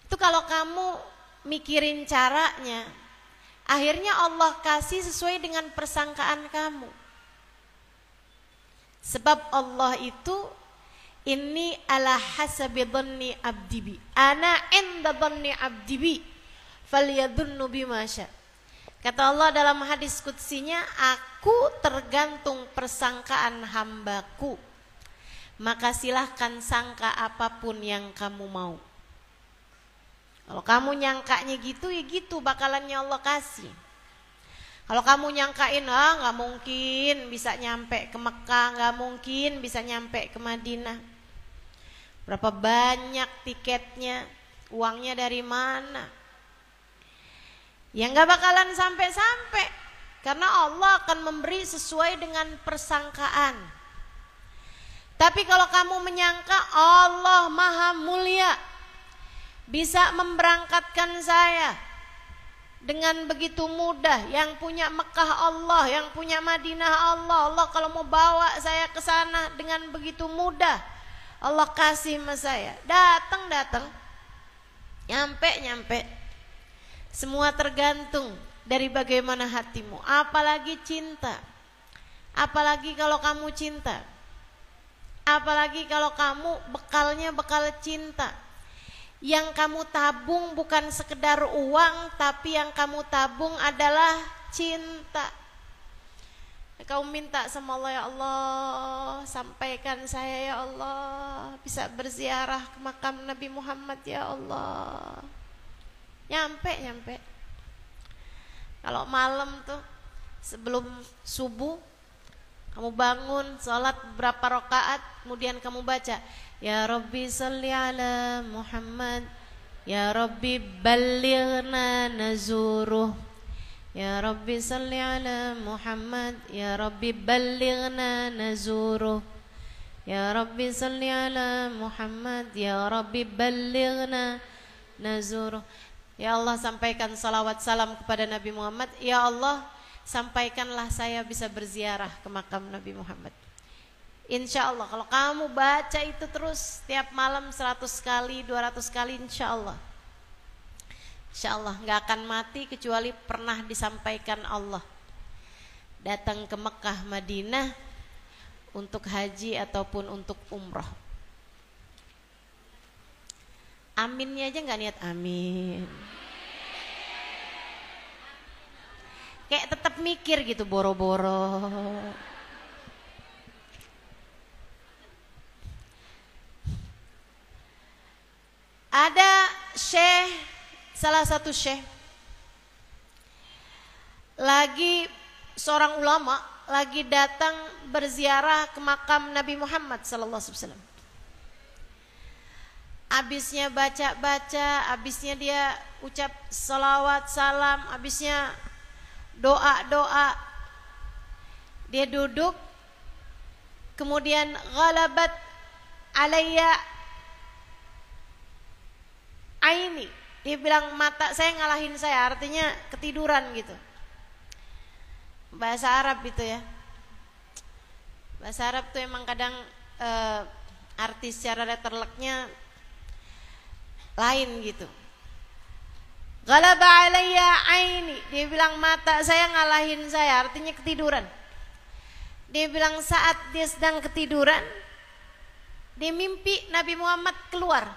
[SPEAKER 2] Itu kalau kamu mikirin caranya, akhirnya Allah kasih sesuai dengan persangkaan kamu. Sebab Allah itu inni ala hasabi dhanni abdi bi, ana inda dhanni abdi bi falyadhunnu bima sya. Kata Allah dalam hadis qudsinya, aku tergantung persangkaan hambaku, maka silahkan sangka apapun yang kamu mau. Kalau kamu nyangkanya gitu, ya gitu bakalannya Allah kasih. Kalau kamu nyangkain, gak mungkin bisa nyampe ke Mekah, gak mungkin bisa nyampe ke Madinah, berapa banyak tiketnya, uangnya dari mana, ya gak bakalan sampai-sampai. Karena Allah akan memberi sesuai dengan persangkaan. Tapi kalau kamu menyangka Allah maha mulia, bisa memberangkatkan saya dengan begitu mudah, yang punya Mekah Allah, yang punya Madinah Allah, Allah kalau mau bawa saya ke sana dengan begitu mudah, Allah kasih sama saya, datang, nyampe. Semua tergantung dari bagaimana hatimu. Apalagi cinta, apalagi kalau kamu cinta, apalagi kalau kamu bekalnya bekal cinta. Yang kamu tabung bukan sekedar uang, tapi yang kamu tabung adalah cinta. Kau minta sama Allah, ya Allah, sampaikan saya ya Allah bisa berziarah ke makam Nabi Muhammad ya Allah. Nyampe. Kalau malam tuh sebelum subuh kamu bangun, sholat berapa rakaat, kemudian kamu baca, ya Rabbi sholli ala Muhammad, ya Rabbi ballighna nazuruh, ya Rabbi sholli ala Muhammad, ya Rabbi ballighna nazuruh, ya Rabbi sholli ala Muhammad, ya Rabbi ballighna nazuruh. Ya Allah, sampaikan salawat salam kepada Nabi Muhammad. Ya Allah, sampaikanlah saya bisa berziarah ke makam Nabi Muhammad. Insya Allah kalau kamu baca itu terus tiap malam 100 kali, 200 kali, insya Allah gak akan mati kecuali pernah disampaikan Allah. Datang ke Mekah Madinah untuk haji ataupun untuk umroh. Aminnya aja gak niat amin, kayak tetap mikir gitu, boro-boro. Ada syekh, salah satu syekh lagi, seorang ulama lagi datang berziarah ke makam Nabi Muhammad sallallahu alaihi wasallam. Abisnya baca-baca, abisnya dia ucap salawat salam, abisnya doa-doa, dia duduk Kemudian ghalabat alayya aini. Dia bilang mata saya ngalahin saya, artinya ketiduran gitu. Bahasa Arab itu ya. Bahasa Arab tuh emang kadang arti secara letterleknya lain gitu. Ghalaba alayya aini. Dia bilang mata saya ngalahin saya, artinya ketiduran. Dia bilang saat dia sedang ketiduran, dia mimpi Nabi Muhammad keluar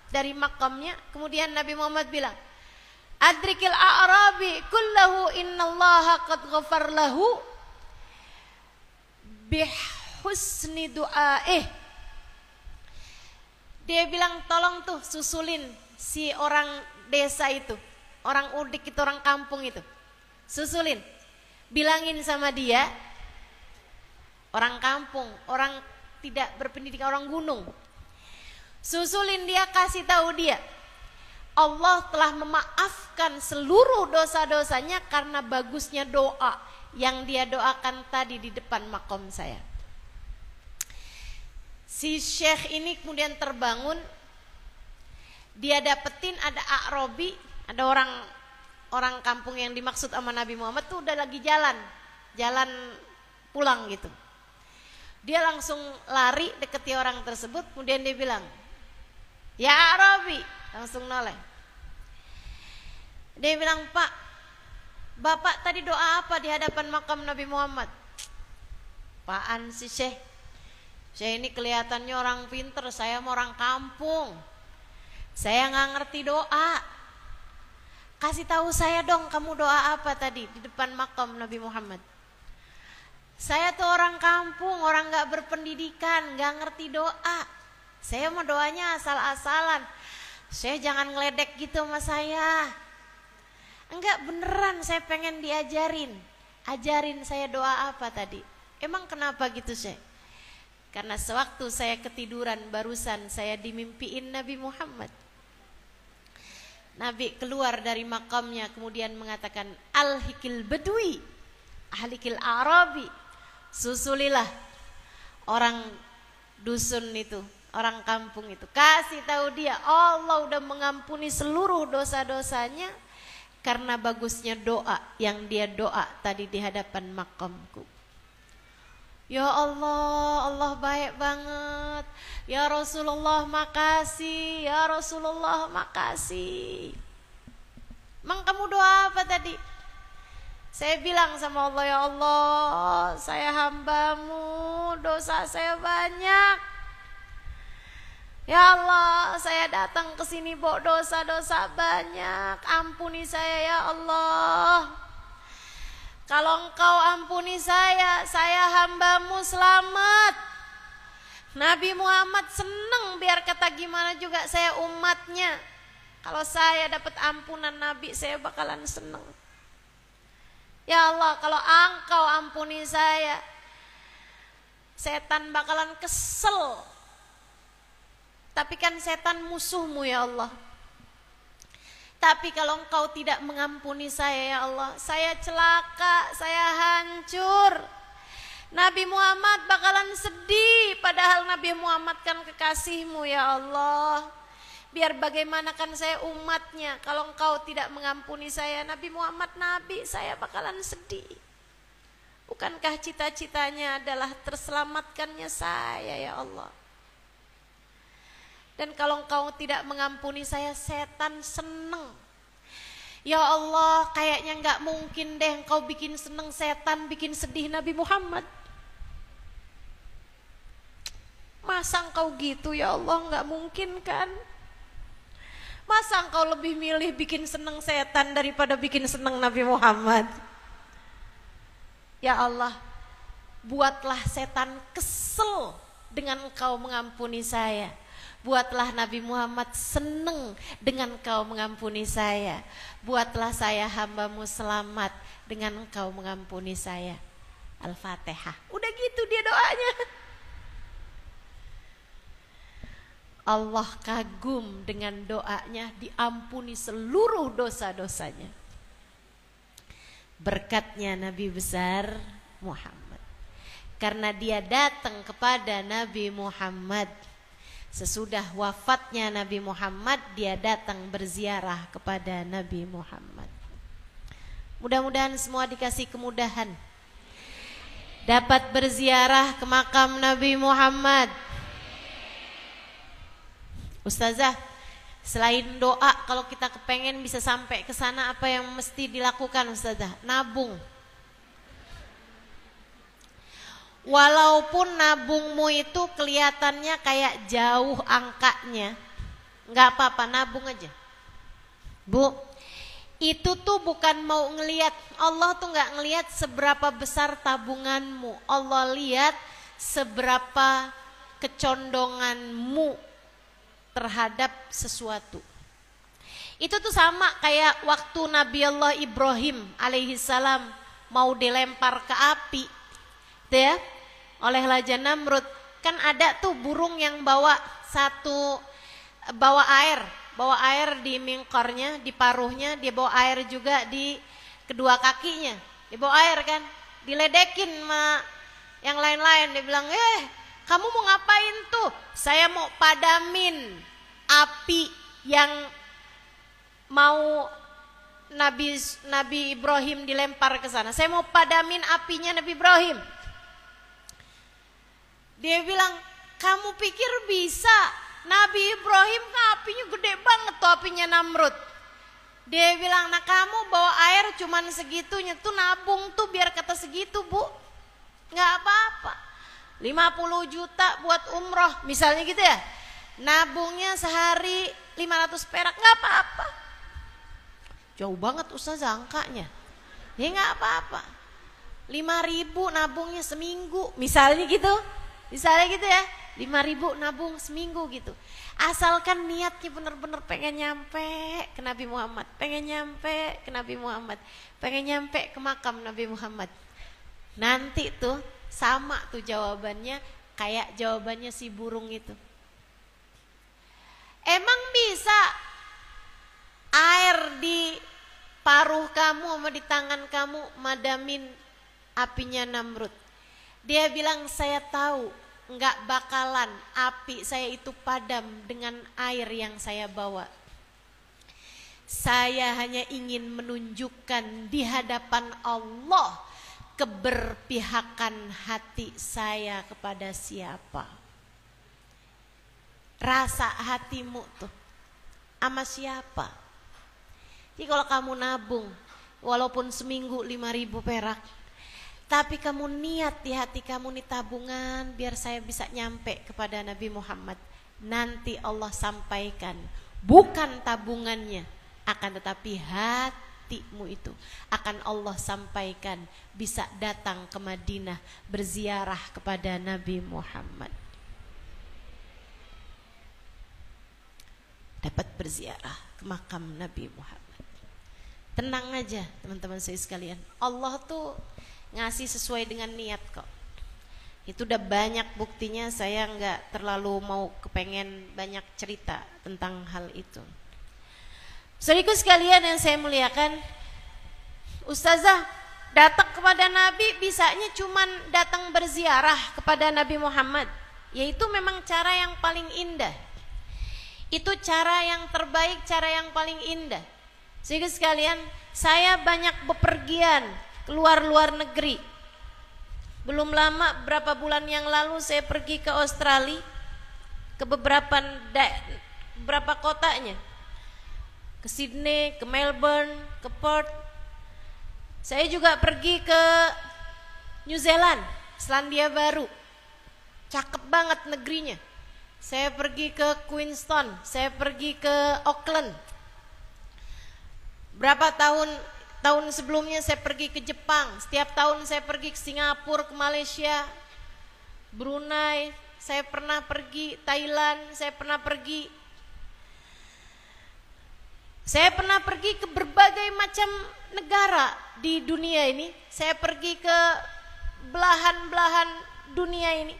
[SPEAKER 2] dari makamnya. Kemudian Nabi Muhammad bilang, adrikil a'rabi kullahu innallaha qad ghafar lahu bihusni du'aih. Dia bilang tolong tuh susulin si orang desa itu, orang udik itu, orang kampung itu. Susulin, bilangin sama dia, orang kampung, orang tidak berpendidikan, orang gunung. Susulin dia, kasih tahu dia, Allah telah memaafkan seluruh dosa-dosanya karena bagusnya doa yang dia doakan tadi di depan makom saya. Si syekh ini kemudian terbangun. Dia dapetin ada A'rabi, ada orang kampung yang dimaksud sama Nabi Muhammad tuh udah lagi jalan pulang gitu. Dia langsung lari deketi orang tersebut, kemudian dia bilang, ya A'rabi, langsung noleh. Dia bilang, Pak, Bapak tadi doa apa di hadapan makam Nabi Muhammad? Apaan sih Syekh? Syekh ini kelihatannya orang pinter, saya mau orang kampung. Saya nggak ngerti doa. Kasih tahu saya dong, kamu doa apa tadi di depan makam Nabi Muhammad? Saya tuh orang kampung, orang gak berpendidikan, gak ngerti doa. Saya mau doanya asal-asalan. Saya jangan ngeledek gitu sama saya. Enggak, beneran saya pengen diajarin. Ajarin saya doa apa tadi. Emang kenapa gitu Syekh? Karena sewaktu saya ketiduran barusan saya dimimpiin Nabi Muhammad. Nabi keluar dari makamnya kemudian mengatakan, Al-hikil badui, ahlikil arabi. Susulilah orang dusun itu, orang kampung itu. Kasih tahu dia, Allah udah mengampuni seluruh dosa-dosanya karena bagusnya doa yang dia doa tadi di hadapan makamku. Ya Allah, Allah baik banget. Ya Rasulullah makasih, ya Rasulullah makasih. Emang kamu doa apa tadi? Saya bilang sama Allah, ya Allah, saya hambamu, dosa saya banyak. Ya Allah, saya datang ke sini bawa dosa-dosa banyak. Ampuni saya ya Allah. Kalau Engkau ampuni saya hambamu selamat. Nabi Muhammad senang, biar kata gimana juga saya umatnya. Kalau saya dapat ampunan Nabi, saya bakalan senang. Ya Allah, kalau Engkau ampuni saya, setan bakalan kesel. Tapi kan setan musuhmu ya Allah. Tapi kalau Engkau tidak mengampuni saya ya Allah, saya celaka, saya hancur. Nabi Muhammad bakalan sedih, padahal Nabi Muhammad kan kekasihmu ya Allah. Biar bagaimana kan saya umatnya, kalau Engkau tidak mengampuni saya, Nabi Muhammad Nabi, saya bakalan sedih. Bukankah cita-citanya adalah terselamatkannya saya ya Allah. Dan kalau Engkau tidak mengampuni saya, setan seneng. Ya Allah, kayaknya gak mungkin deh Engkau bikin seneng setan, bikin sedih Nabi Muhammad. Masa Engkau gitu ya Allah, gak mungkin kan. Masa Engkau lebih milih bikin seneng setan daripada bikin seneng Nabi Muhammad? Ya Allah, buatlah setan kesel dengan Engkau mengampuni saya. Buatlah Nabi Muhammad seneng dengan Engkau mengampuni saya. Buatlah saya hambamu selamat dengan Engkau mengampuni saya. Al-Fatihah. Udah gitu dia doanya. Allah kagum dengan doanya, diampuni seluruh dosa-dosanya. Berkatnya Nabi besar Muhammad. karena dia datang kepada Nabi Muhammad. Sesudah wafatnya Nabi Muhammad, dia datang berziarah kepada Nabi Muhammad. Mudah-mudahan semua dikasih kemudahan dapat berziarah ke makam Nabi Muhammad. Ustazah, selain doa, kalau kita kepengen bisa sampai ke sana, apa yang mesti dilakukan Ustazah? Nabung. Walaupun nabungmu itu kelihatannya kayak jauh angkanya, nggak apa-apa, nabung aja. Bu, itu tuh bukan mau ngelihat, Allah tuh nggak ngelihat seberapa besar tabunganmu. Allah lihat seberapa kecondonganmu terhadap sesuatu. Itu tuh sama kayak waktu Nabi Allah Ibrahim alaihissalam mau dilempar ke api, ya, oleh Raja Namrud. Kan ada tuh burung yang bawa air di mingkornya, di paruhnya, dia bawa air juga di kedua kakinya. Dia bawa air kan, diledekin sama yang lain-lain. Dia bilang, kamu mau ngapain tuh? Saya mau padamin api yang mau Nabi Ibrahim dilempar ke sana. Saya mau padamin apinya Nabi Ibrahim. Dia bilang, kamu pikir bisa? Nabi Ibrahim kan apinya gede banget tuh, apinya Namrud. Dia bilang, nah kamu bawa air cuman segitunya tuh, nabung tuh biar kata segitu bu, nggak apa-apa. 50 juta buat umroh misalnya gitu ya, nabungnya sehari 500 perak, nggak apa-apa. Jauh banget Ustazah angkanya. Ya nggak apa-apa, 5.000 nabungnya seminggu misalnya gitu. Misalnya gitu ya, 5.000 nabung seminggu gitu. Asalkan niatnya benar-benar pengen nyampe ke Nabi Muhammad, pengen nyampe ke Nabi Muhammad, pengen nyampe ke makam Nabi Muhammad. Nanti tuh sama tuh jawabannya kayak jawabannya si burung itu. Emang bisa air di paruh kamu sama di tangan kamu madamin apinya Namrud? Dia bilang, saya tahu nggak bakalan api saya itu padam dengan air yang saya bawa. Saya hanya ingin menunjukkan di hadapan Allah keberpihakan hati saya kepada siapa. Rasa hatimu tuh sama siapa. Jadi kalau kamu nabung walaupun seminggu 5.000 perak, tapi kamu niat di hati kamu nih, tabungan biar saya bisa nyampe kepada Nabi Muhammad. Nanti Allah sampaikan, bukan tabungannya, akan tetapi hatimu itu akan Allah sampaikan, bisa datang ke Madinah berziarah kepada Nabi Muhammad. Dapat berziarah ke makam Nabi Muhammad. Tenang aja teman-teman saya sekalian, Allah tuh ngasih sesuai dengan niat kok. Itu udah banyak buktinya, saya nggak terlalu mau kepengen banyak cerita tentang hal itu. Saudaraku sekalian yang saya muliakan, Ustazah datang kepada Nabi bisanya cuman datang berziarah kepada Nabi Muhammad. Yaitu memang cara yang paling indah. Itu cara yang terbaik, cara yang paling indah. Saudaraku sekalian, saya banyak bepergian keluar luar negeri. Belum lama, berapa bulan yang lalu saya pergi ke Australia, ke beberapa kotanya, ke Sydney, ke Melbourne, ke Perth. Saya juga pergi ke New Zealand, Selandia Baru, cakep banget negerinya. Saya pergi ke Queenstown, saya pergi ke Auckland. Berapa tahun sebelumnya saya pergi ke Jepang, setiap tahun saya pergi ke Singapura, ke Malaysia, Brunei, saya pernah pergi Thailand, saya pernah pergi ke berbagai macam negara di dunia ini. Saya pergi ke belahan-belahan dunia ini,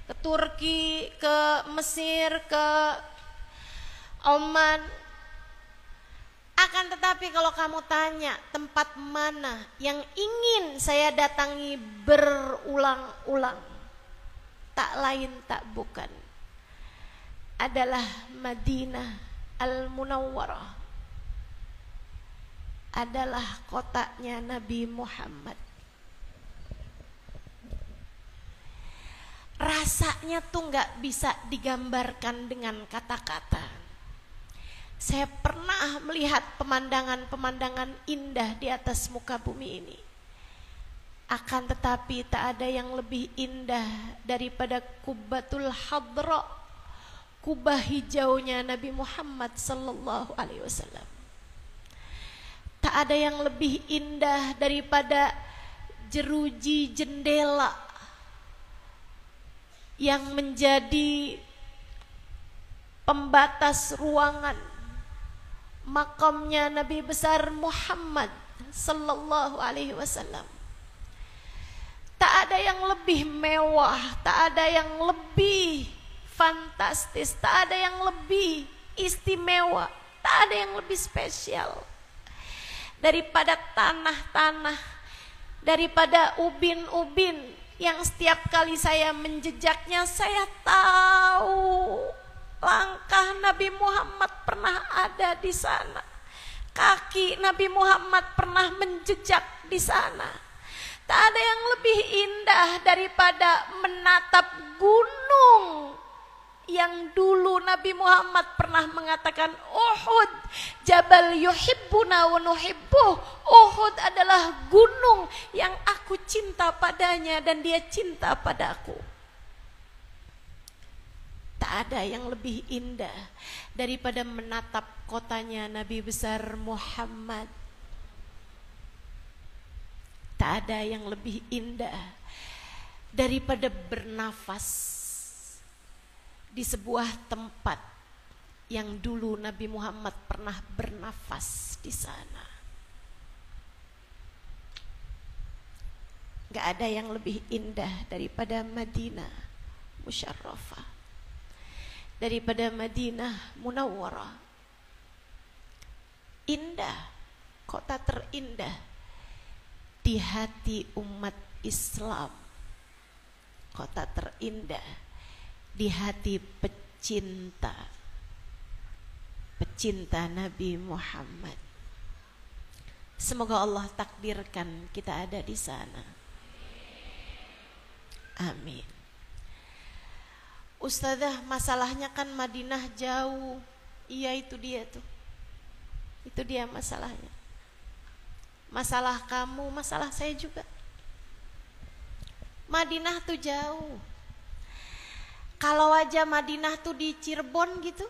[SPEAKER 2] ke Turki, ke Mesir, ke Oman, Akan tetapi kalau kamu tanya tempat mana yang ingin saya datangi berulang-ulang, tak lain tak bukan adalah Madinah Al-Munawwarah, adalah kotanya Nabi Muhammad. Rasanya tuh gak bisa digambarkan dengan kata-kata. Saya pernah melihat pemandangan-pemandangan indah di atas muka bumi ini. Akan tetapi tak ada yang lebih indah daripada Qubbatul Hadra, kubah hijaunya Nabi Muhammad sallallahu alaihi wasallam. Tak ada yang lebih indah daripada jeruji jendela yang menjadi pembatas ruangan makamnya Nabi besar Muhammad sallallahu alaihi wasallam. Tak ada yang lebih mewah, tak ada yang lebih fantastis, tak ada yang lebih istimewa, tak ada yang lebih spesial daripada tanah-tanah, daripada ubin-ubin yang setiap kali saya menjejaknya saya tahu langkah Nabi Muhammad pernah ada di sana. Kaki Nabi Muhammad pernah menjejak di sana. Tak ada yang lebih indah daripada menatap gunung yang dulu Nabi Muhammad pernah mengatakan, Uhud jabal yuhibbuna wa nuhibbuh. Uhud adalah gunung yang aku cinta padanya dan dia cinta padaku. Tak ada yang lebih indah daripada menatap kotanya Nabi besar Muhammad. Tak ada yang lebih indah daripada bernafas di sebuah tempat yang dulu Nabi Muhammad pernah bernafas di sana. Gak ada yang lebih indah daripada Madinah Musyarrafah, daripada Madinah Munawwarah. Indah, kota terindah di hati umat Islam, kota terindah di hati pecinta Nabi Muhammad. Semoga Allah takdirkan kita ada di sana. Amin. Ustazah, masalahnya kan Madinah jauh. Iya, itu dia tuh. Itu dia masalahnya. Masalah kamu, masalah saya juga. Madinah tuh jauh. Kalau aja Madinah tuh di Cirebon gitu.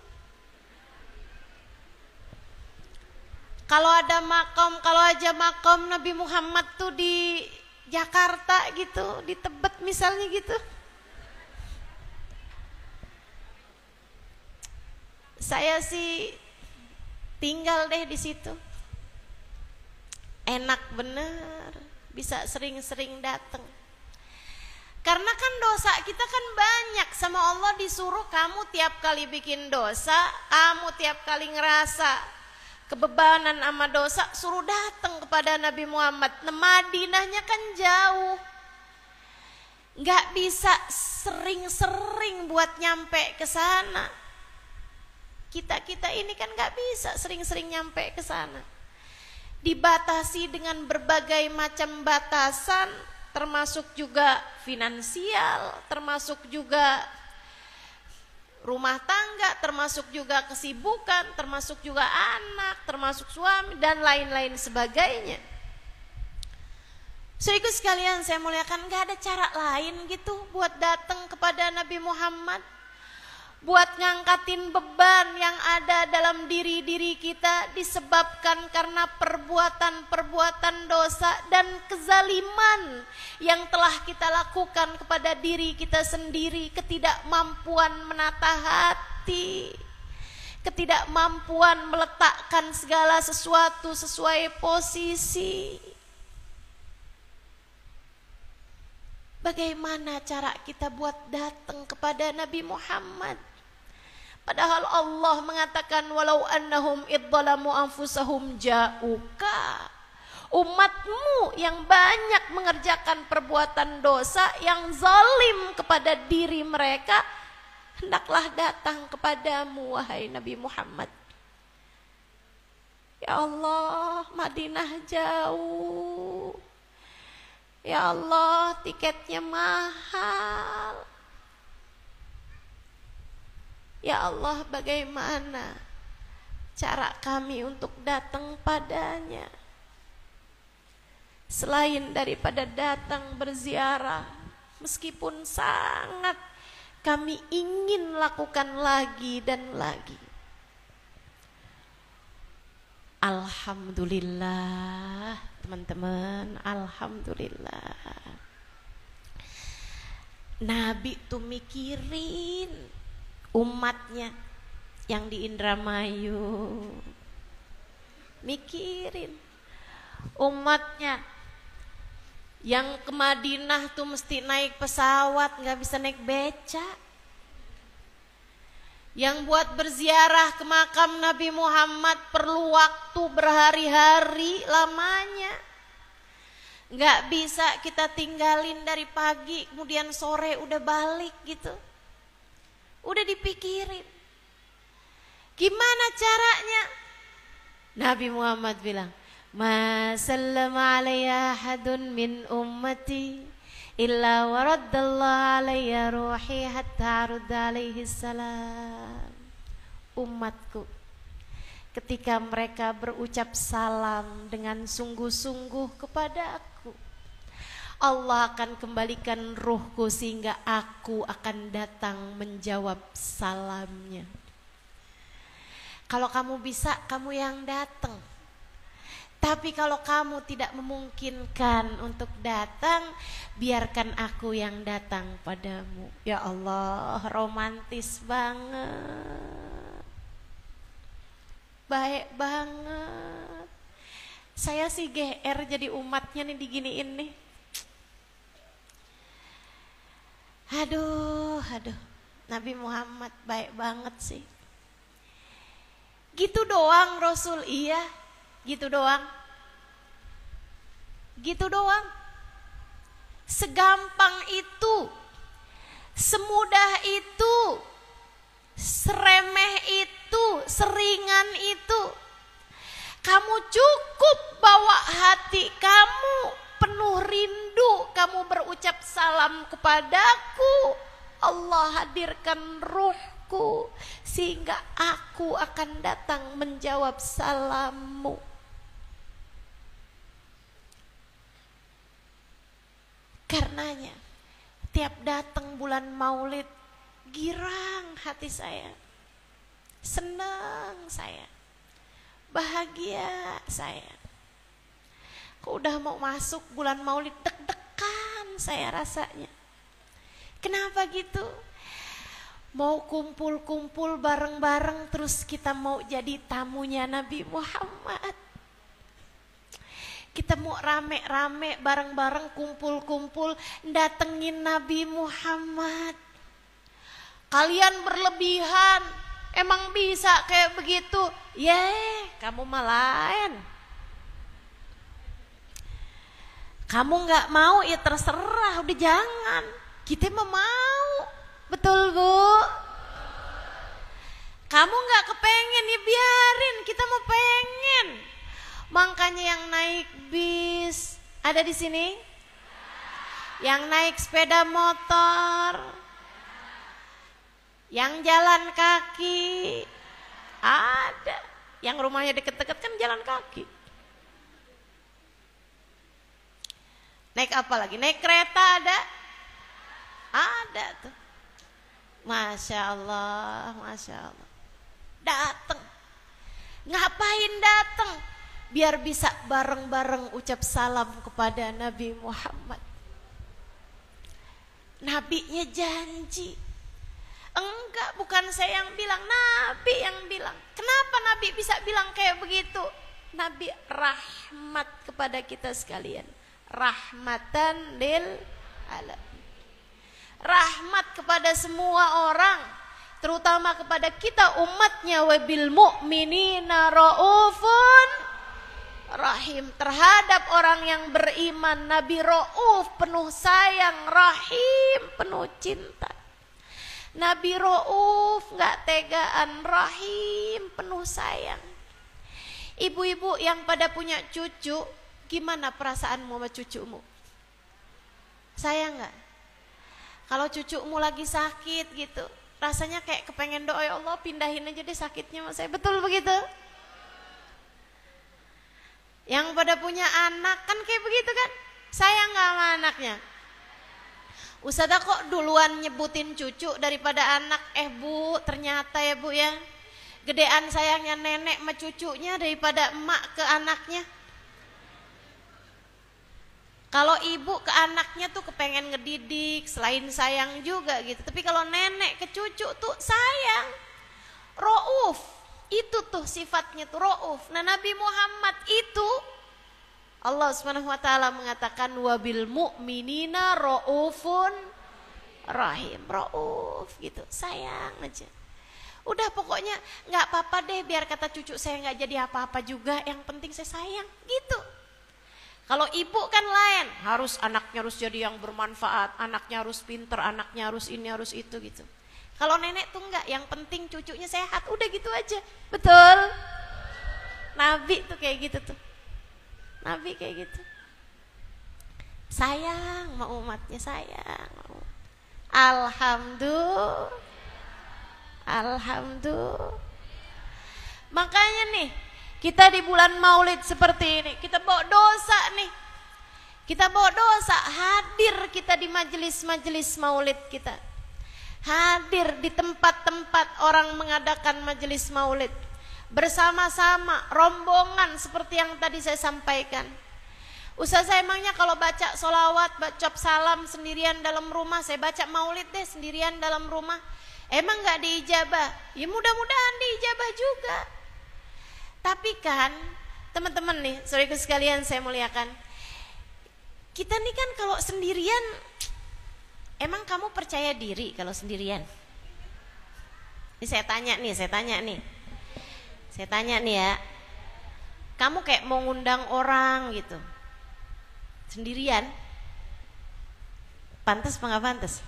[SPEAKER 2] Kalau aja makam Nabi Muhammad tuh di Jakarta gitu, di Tebet misalnya gitu. Saya sih tinggal deh di situ. Enak bener, bisa sering-sering datang. Karena kan dosa kita kan banyak, sama Allah disuruh kamu tiap kali bikin dosa, kamu tiap kali ngerasa kebebanan sama dosa, suruh datang kepada Nabi Muhammad. Nah, Madinahnya kan jauh, nggak bisa sering-sering buat nyampe ke sana. Kita ini kan nggak bisa sering-sering nyampe ke sana. Dibatasi dengan berbagai macam batasan, termasuk juga finansial, termasuk juga rumah tangga, termasuk juga kesibukan, termasuk juga anak, termasuk suami dan lain-lain sebagainya. Saudaraku sekalian saya muliakan, gak ada cara lain gitu buat datang kepada Nabi Muhammad, buat ngangkatin beban yang ada dalam diri-diri kita disebabkan karena perbuatan-perbuatan dosa dan kezaliman yang telah kita lakukan kepada diri kita sendiri, ketidakmampuan menata hati, ketidakmampuan meletakkan segala sesuatu sesuai posisi. Bagaimana cara kita buat datang kepada Nabi Muhammad? Padahal Allah mengatakan walau annahum idzalamu anfusahum ja'uka. Umatmu yang banyak mengerjakan perbuatan dosa yang zalim kepada diri mereka, hendaklah datang kepadamu wahai Nabi Muhammad. Ya Allah, Madinah jauh. Ya Allah, tiketnya mahal. Ya Allah, bagaimana cara kami untuk datang padanya? Selain daripada datang berziarah, meskipun sangat kami ingin lakukan lagi dan lagi. Alhamdulillah teman-teman, alhamdulillah. Nabi tuh mikirin umatnya yang di Indramayu, mikirin umatnya yang ke Madinah tuh mesti naik pesawat, nggak bisa naik beca. Yang buat berziarah ke makam Nabi Muhammad perlu waktu berhari-hari lamanya. Nggak bisa kita tinggalin dari pagi kemudian sore udah balik gitu. Udah dipikirin. Gimana caranya? Nabi Muhammad bilang, "Ma sallama alayya ahadun min ummati illa waraddallahu alayya ruhi hatta arudda alaihi salam." Umatku, ketika mereka berucap salam dengan sungguh-sungguh kepada aku, Allah akan kembalikan ruhku sehingga aku akan datang menjawab salamnya. Kalau kamu bisa, kamu yang datang. Tapi kalau kamu tidak memungkinkan untuk datang, biarkan aku yang datang padamu. Ya Allah, romantis banget. Baik banget. Saya sih GR jadi umatnya nih diginiin nih. Aduh. Nabi Muhammad baik banget sih. Gitu doang Rasul, iya. Gitu doang. Segampang itu, semudah itu, seremeh itu, seringan itu. Kamu cukup bawa hati kamu penuh rindu, kamu berucap salam kepadaku, Allah hadirkan ruhku sehingga aku akan datang menjawab salammu. Karenanya tiap datang bulan Maulid, girang hati saya, senang saya, bahagia saya. Kok udah mau masuk bulan Maulid, deg-degan saya rasanya. Kenapa gitu? Mau kumpul-kumpul bareng-bareng, terus kita mau jadi tamunya Nabi Muhammad. Kita mau rame-rame bareng-bareng, kumpul-kumpul datengin Nabi Muhammad. Kalian berlebihan, emang bisa kayak begitu? Kamu mah lain. Kamu gak mau ya terserah, udah jangan. Kita mah mau, betul Bu? Kamu gak kepengen ya biarin, kita mau pengen. Makanya yang naik bis ada di sini, yang naik sepeda motor, yang jalan kaki ada, yang rumahnya deket-deket kan jalan kaki. Naik apa lagi? Naik kereta ada? Ada tuh. Masya Allah, Masya Allah. Datang. Ngapain datang? Biar bisa bareng-bareng ucap salam kepada Nabi Muhammad. Nabinya janji. Enggak, bukan saya yang bilang, Nabi yang bilang. Kenapa Nabi bisa bilang kayak begitu? Nabi rahmat kepada kita sekalian. Rahmatan lil alamin. Rahmat kepada semua orang. terutama kepada kita umatnya, wabil mu'minina raufun rahim. Terhadap orang yang beriman Nabi rauf, penuh sayang, rahim, penuh cinta. Nabi rauf, gak tegaan, rahim, penuh sayang. Ibu-ibu yang pada punya cucu, gimana perasaanmu sama cucumu? Sayang gak? Kalau cucumu lagi sakit gitu, rasanya kayak kepengen doa, ya Allah pindahin aja deh sakitnya sama saya. Betul begitu? Yang pada punya anak kan kayak begitu kan? Sayang gak sama anaknya? Ustazah kok duluan nyebutin cucu daripada anak. Bu, ternyata ya bu ya, gedean sayangnya nenek sama cucunya daripada emak ke anaknya. Kalau ibu ke anaknya tuh kepengen ngedidik, selain sayang juga gitu. Tapi kalau nenek ke cucu tuh sayang, rauf. Itu tuh sifatnya tuh rauf. Nah Nabi Muhammad itu Allah Subhanahu wa taala mengatakan wabil mu'minina raufun rahim. Rauf gitu, sayang aja. Udah pokoknya nggak apa-apa deh biar kata cucu saya nggak jadi apa-apa juga, yang penting saya sayang gitu. Kalau ibu kan lain, harus anaknya harus jadi yang bermanfaat, anaknya harus pinter, anaknya harus ini harus itu gitu. Kalau nenek tuh enggak, yang penting cucunya sehat, udah gitu aja. Betul? Nabi tuh kayak gitu tuh. Nabi kayak gitu. Sayang sama umatnya, sayang. Alhamdulillah. Alhamdulillah. Makanya nih, kita di bulan Maulid seperti ini, kita bawa dosa nih. Kita bawa dosa, hadir kita di majelis-majelis Maulid kita. Hadir di tempat-tempat orang mengadakan majelis Maulid. Bersama-sama, rombongan seperti yang tadi saya sampaikan. Ustazah emangnya kalau baca sholawat, baca salam sendirian dalam rumah, saya baca Maulid deh sendirian dalam rumah, emang gak diijabah? Ya mudah-mudahan diijabah juga. Tapi kan teman-teman nih, saudaraku sekalian saya muliakan, kita nih kan kalau sendirian, emang kamu percaya diri kalau sendirian? Ini saya tanya nih ya, kamu kayak mau ngundang orang gitu, sendirian, pantas apa nggak pantas?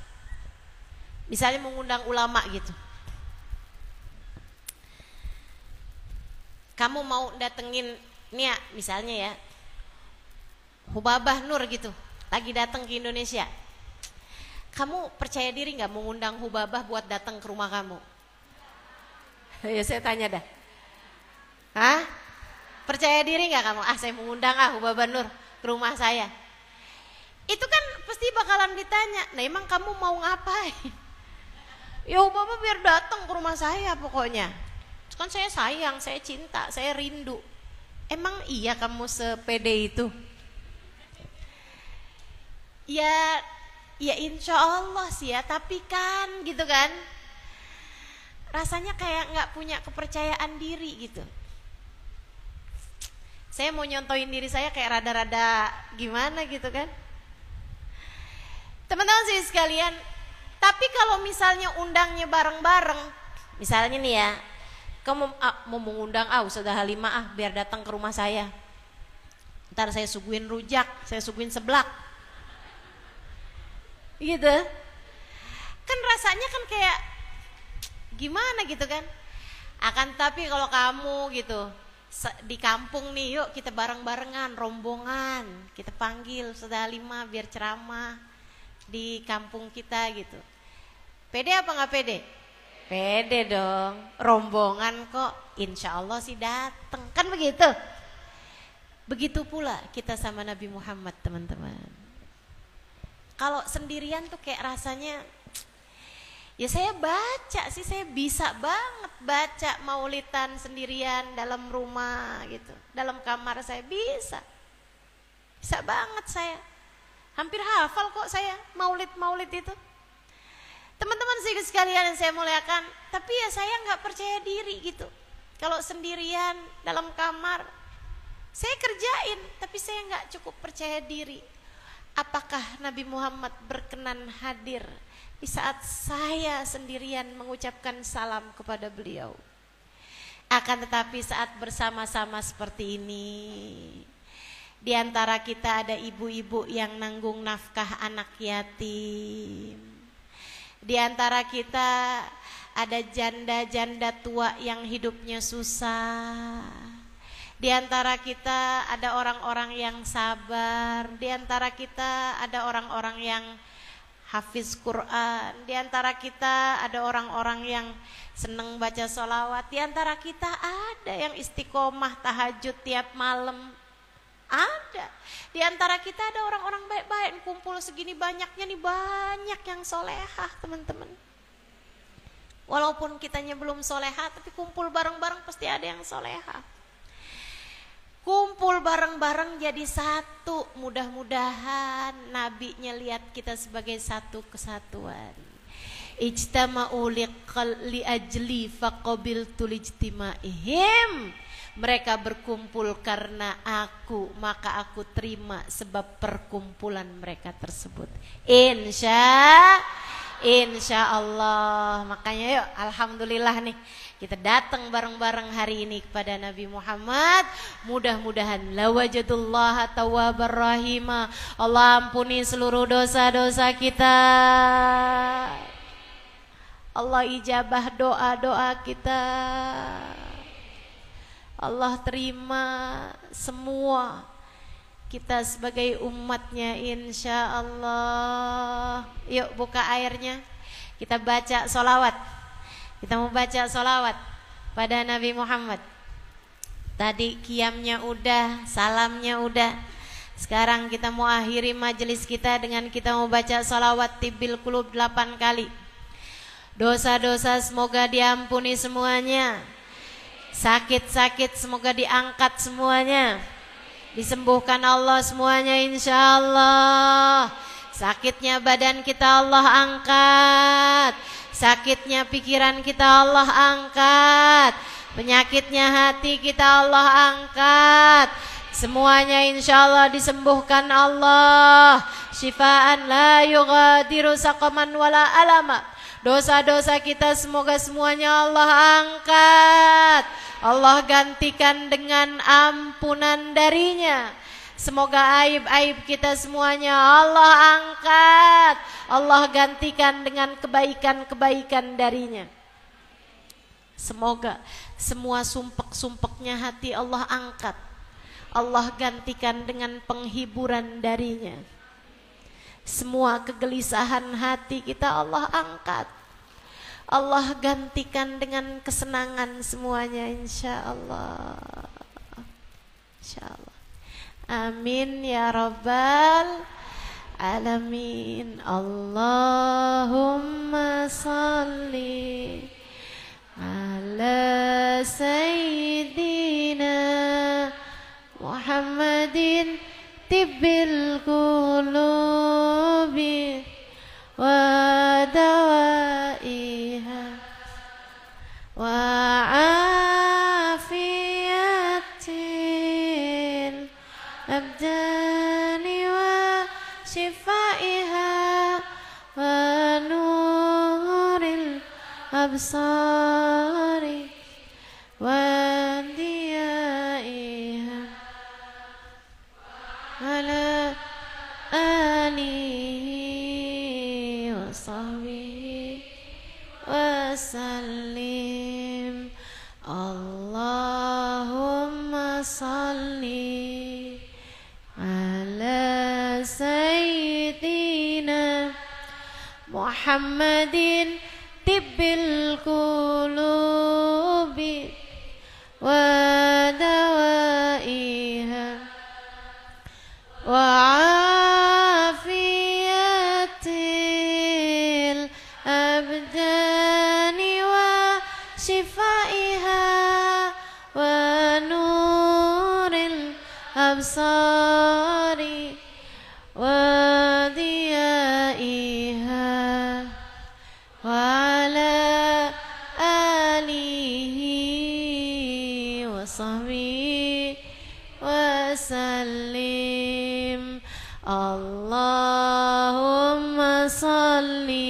[SPEAKER 2] Misalnya mau ngundang ulama gitu, kamu mau datengin nih ya, misalnya ya Hubabah Nur gitu, lagi datang ke Indonesia. Kamu percaya diri nggak mau ngundang Hubabah buat datang ke rumah kamu? Ya saya tanya dah. Hah? Percaya diri nggak kamu? Saya mau ngundang Hubabah Nur ke rumah saya. Itu kan pasti bakalan ditanya. Nah emang kamu mau ngapain? Ya Hubabah biar datang ke rumah saya pokoknya. Kan saya sayang, saya cinta, saya rindu. Emang iya kamu sepede itu? Ya insya Allah sih ya, tapi kan gitu kan, rasanya kayak nggak punya kepercayaan diri gitu. Saya mau nyontohin diri saya kayak rada-rada gimana gitu kan. Teman-teman sih sekalian, tapi kalau misalnya undangnya bareng-bareng, misalnya nih ya, kamu mau mengundang Ustazah Halimah biar datang ke rumah saya. Ntar saya suguhin rujak, saya suguhin seblak. Gitu. Kan rasanya kan kayak gimana gitu kan. Akan tapi kalau kamu gitu di kampung nih, yuk kita bareng-barengan, rombongan, kita panggil Ustazah Halimah biar ceramah di kampung kita gitu. Pede apa nggak pede? Pede dong, rombongan kok, insya Allah sih dateng, kan begitu. Begitu pula kita sama Nabi Muhammad teman-teman. Kalau sendirian tuh kayak rasanya, ya saya baca sih, saya bisa banget baca maulidan sendirian dalam rumah gitu, dalam kamar saya bisa banget saya. Hampir hafal kok saya maulid itu. Teman-teman sekalian yang saya muliakan, tapi ya saya nggak percaya diri gitu. Kalau sendirian dalam kamar, saya kerjain, tapi saya nggak cukup percaya diri. apakah Nabi Muhammad berkenan hadir di saat saya sendirian mengucapkan salam kepada beliau? Akan tetapi saat bersama-sama seperti ini, di antara kita ada ibu-ibu yang nanggung nafkah anak yatim. Di antara kita ada janda-janda tua yang hidupnya susah. Di antara kita ada orang-orang yang sabar. Di antara kita ada orang-orang yang hafiz Quran. Di antara kita ada orang-orang yang senang baca sholawat. Di antara kita ada yang istiqomah tahajud tiap malam. Ada. Di antara kita ada orang-orang baik-baik, kumpul segini banyaknya nih, banyak yang solehah teman-teman. Walaupun kitanya belum solehah, tapi kumpul bareng-bareng pasti ada yang solehah. Kumpul bareng-bareng jadi satu. Mudah-mudahan nabinya lihat kita sebagai satu kesatuan. Ijtama'u li ajli faqabiltu lijtima'ihim. Mereka berkumpul karena aku, maka aku terima sebab perkumpulan mereka tersebut. Insya Allah. Makanya yuk, alhamdulillah nih, kita datang bareng-bareng hari ini kepada Nabi Muhammad. Mudah-mudahan lawajadullaha tawwabar rahima. Allah ampuni seluruh dosa-dosa kita. Allah ijabah doa-doa kita. Allah terima semua kita sebagai umatnya, insya Allah. Yuk buka airnya, kita baca sholawat. Kita mau baca sholawat pada Nabi Muhammad. Tadi qiyamnya udah, salamnya udah. Sekarang kita mau akhiri majelis kita dengan kita mau baca sholawat tibbil qulub 8 kali. Dosa-dosa semoga diampuni semuanya. Sakit-sakit semoga diangkat semuanya. Disembuhkan Allah semuanya insya Allah. Sakitnya badan kita Allah angkat. Sakitnya pikiran kita Allah angkat. Penyakitnya hati kita Allah angkat. Semuanya insya Allah disembuhkan Allah. Syifaan la yughadiru saqaman wala alama. Dosa-dosa kita semoga semuanya Allah angkat. Allah gantikan dengan ampunan darinya. Semoga aib-aib kita semuanya Allah angkat. Allah gantikan dengan kebaikan-kebaikan darinya. Semoga semua sumpek-sumpeknya hati Allah angkat. Allah gantikan dengan penghiburan darinya. Semua kegelisahan hati kita Allah angkat. Allah gantikan dengan kesenangan semuanya insya Allah. Insya Allah. Amin ya rabbal alamin. Allahumma salli ala sayyidina Muhammadin tibbil qulubi wa dawaiha wa afiyatil abdani wa shifaiha wa nuril absari wa diyaiha ala alihi wa sahbihi wa sallim. Allahumma salli ala sayyidina Muhammadin tibbil qulubi wa dawaiha wa afiyatil abdani wa shifaiha wa nuril absari wa diyaiha wa ala alihi wa sahbihi wa sallim. Allahumma salli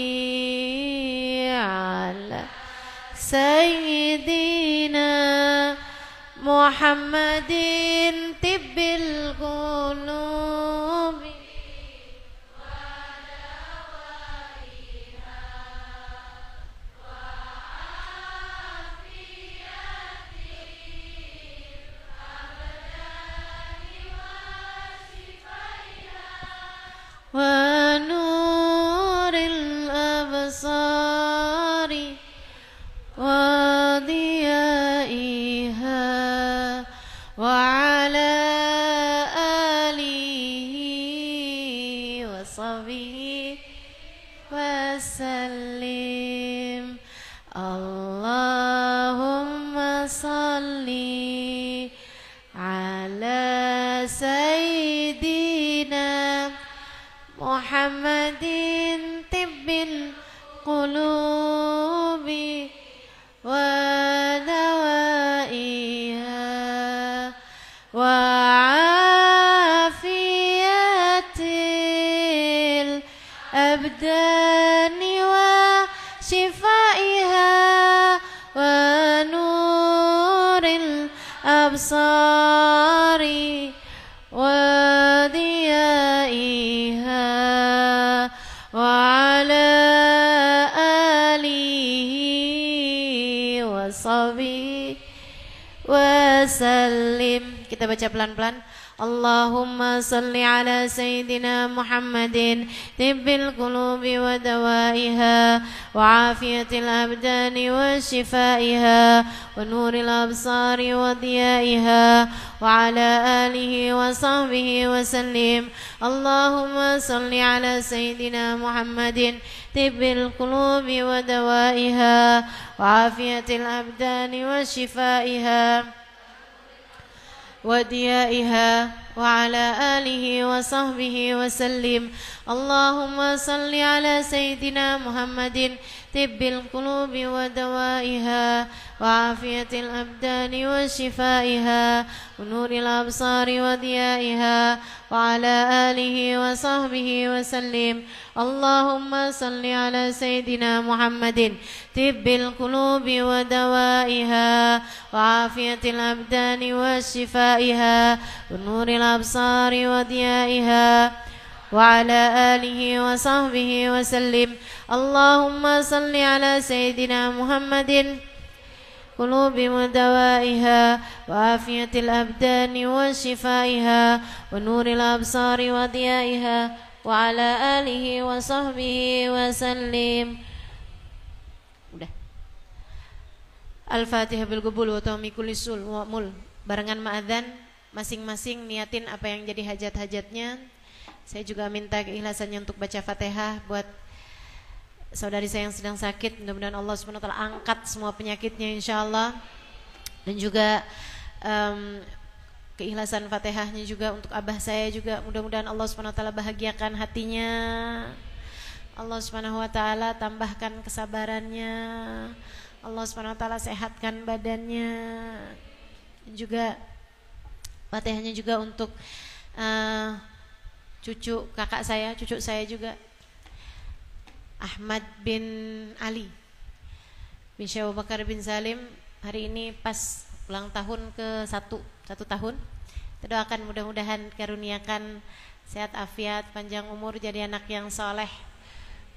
[SPEAKER 2] ala Sayyidina Muhammadin tibbil qulubi wa nuril absari wa diyaiha wa ala alihi wa sahbihi wa sallim. Allahumma salli ala Sayyidina Muhammadin tibbil qulubi wa dawaiha wa afiyatil abdani wa shifaiha wa nuril absari wa diyaiha wa ala alihi wa sahbihi wa sallim. Kita baca pelan-pelan. Allahumma salli ala Sayyidina Muhammadin tibbil qulubi wa dawaiha wa afiyatil abdani wa shifaiha wa nuril absari wa diyaiha wa ala alihi wa sahbihi wa sallim. Allahumma salli ala Sayyidina Muhammadin tibbil qulubi wa dawaiha wa afiyatil abdani wa shifaiha وديائها وعلى آله وصحبه وسلم. اللهم صل على سيدنا محمد طب القلوب ودوائها وعافية الأبدان وشفائها ونور الأبصار وضيائها وعلى آله وصحبه وسلم. اللهم صل على سيدنا محمد طب القلوب ودوائها وعافية الأبدان وشفائها ونور الأبصار وضيائها وعلى آله وصحبه وسلم. اللهم صل على سيدنا محمد قلوب ودوائها وعافية الأبدان وشفائها ونور الأبصار وضيائها وعلى آله وصحبه وسلم. Udah. Al-Fatihah bil qabul wa tawmi kulli sul wa mul. Barengan ma'adzan, masing-masing niatin apa yang jadi hajat-hajatnya. Saya juga minta keikhlasannya untuk baca Fatihah buat saudari saya yang sedang sakit. Mudah-mudahan Allah SWT angkat semua penyakitnya insyaallah. Dan juga keikhlasan Fatihahnya juga untuk abah saya juga. Mudah-mudahan Allah SWT bahagiakan hatinya. Allah SWT tambahkan kesabarannya. Allah SWT sehatkan badannya. Dan juga Fatihahnya juga untuk cucu kakak saya, cucu saya juga Ahmad bin Ali bin Syekh Abu Bakar bin Salim. Hari ini pas ulang tahun ke satu tahun. Kita doakan mudah-mudahan karuniakan sehat afiat, panjang umur, jadi anak yang soleh.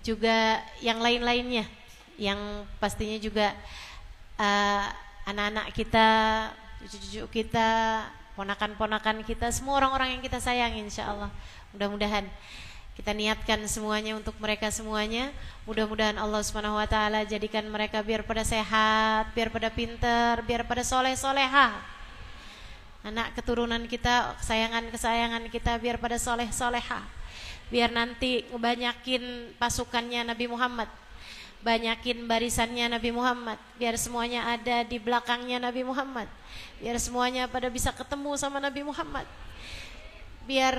[SPEAKER 2] Juga yang lain-lainnya, yang pastinya juga anak-anak kita, cucu-cucu kita, ponakan-ponakan kita, semua orang-orang yang kita sayang insyaallah. Mudah-mudahan kita niatkan semuanya untuk mereka semuanya. Mudah-mudahan Allah SWT jadikan mereka biar pada sehat, biar pada pinter, biar pada soleh-solehah. Anak keturunan kita, kesayangan-kesayangan kita biar pada soleh-solehah. Biar nanti ngebanyakin pasukannya Nabi Muhammad, banyakin barisannya Nabi Muhammad. Biar semuanya ada di belakangnya Nabi Muhammad. Biar semuanya pada bisa ketemu sama Nabi Muhammad. Biar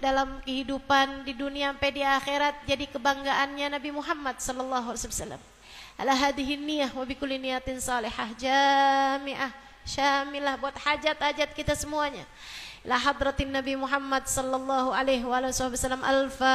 [SPEAKER 2] dalam kehidupan di dunia sampai di akhirat jadi kebanggaannya Nabi Muhammad sallallahu alaihi wasallam. Ala hadhihi niyyah wa bi kulli niyatin salihah jami'ah syamilah buat hajat-hajat kita semuanya. La hadratin Nabi Muhammad sallallahu alaihi wasallam. Al-Fatihah.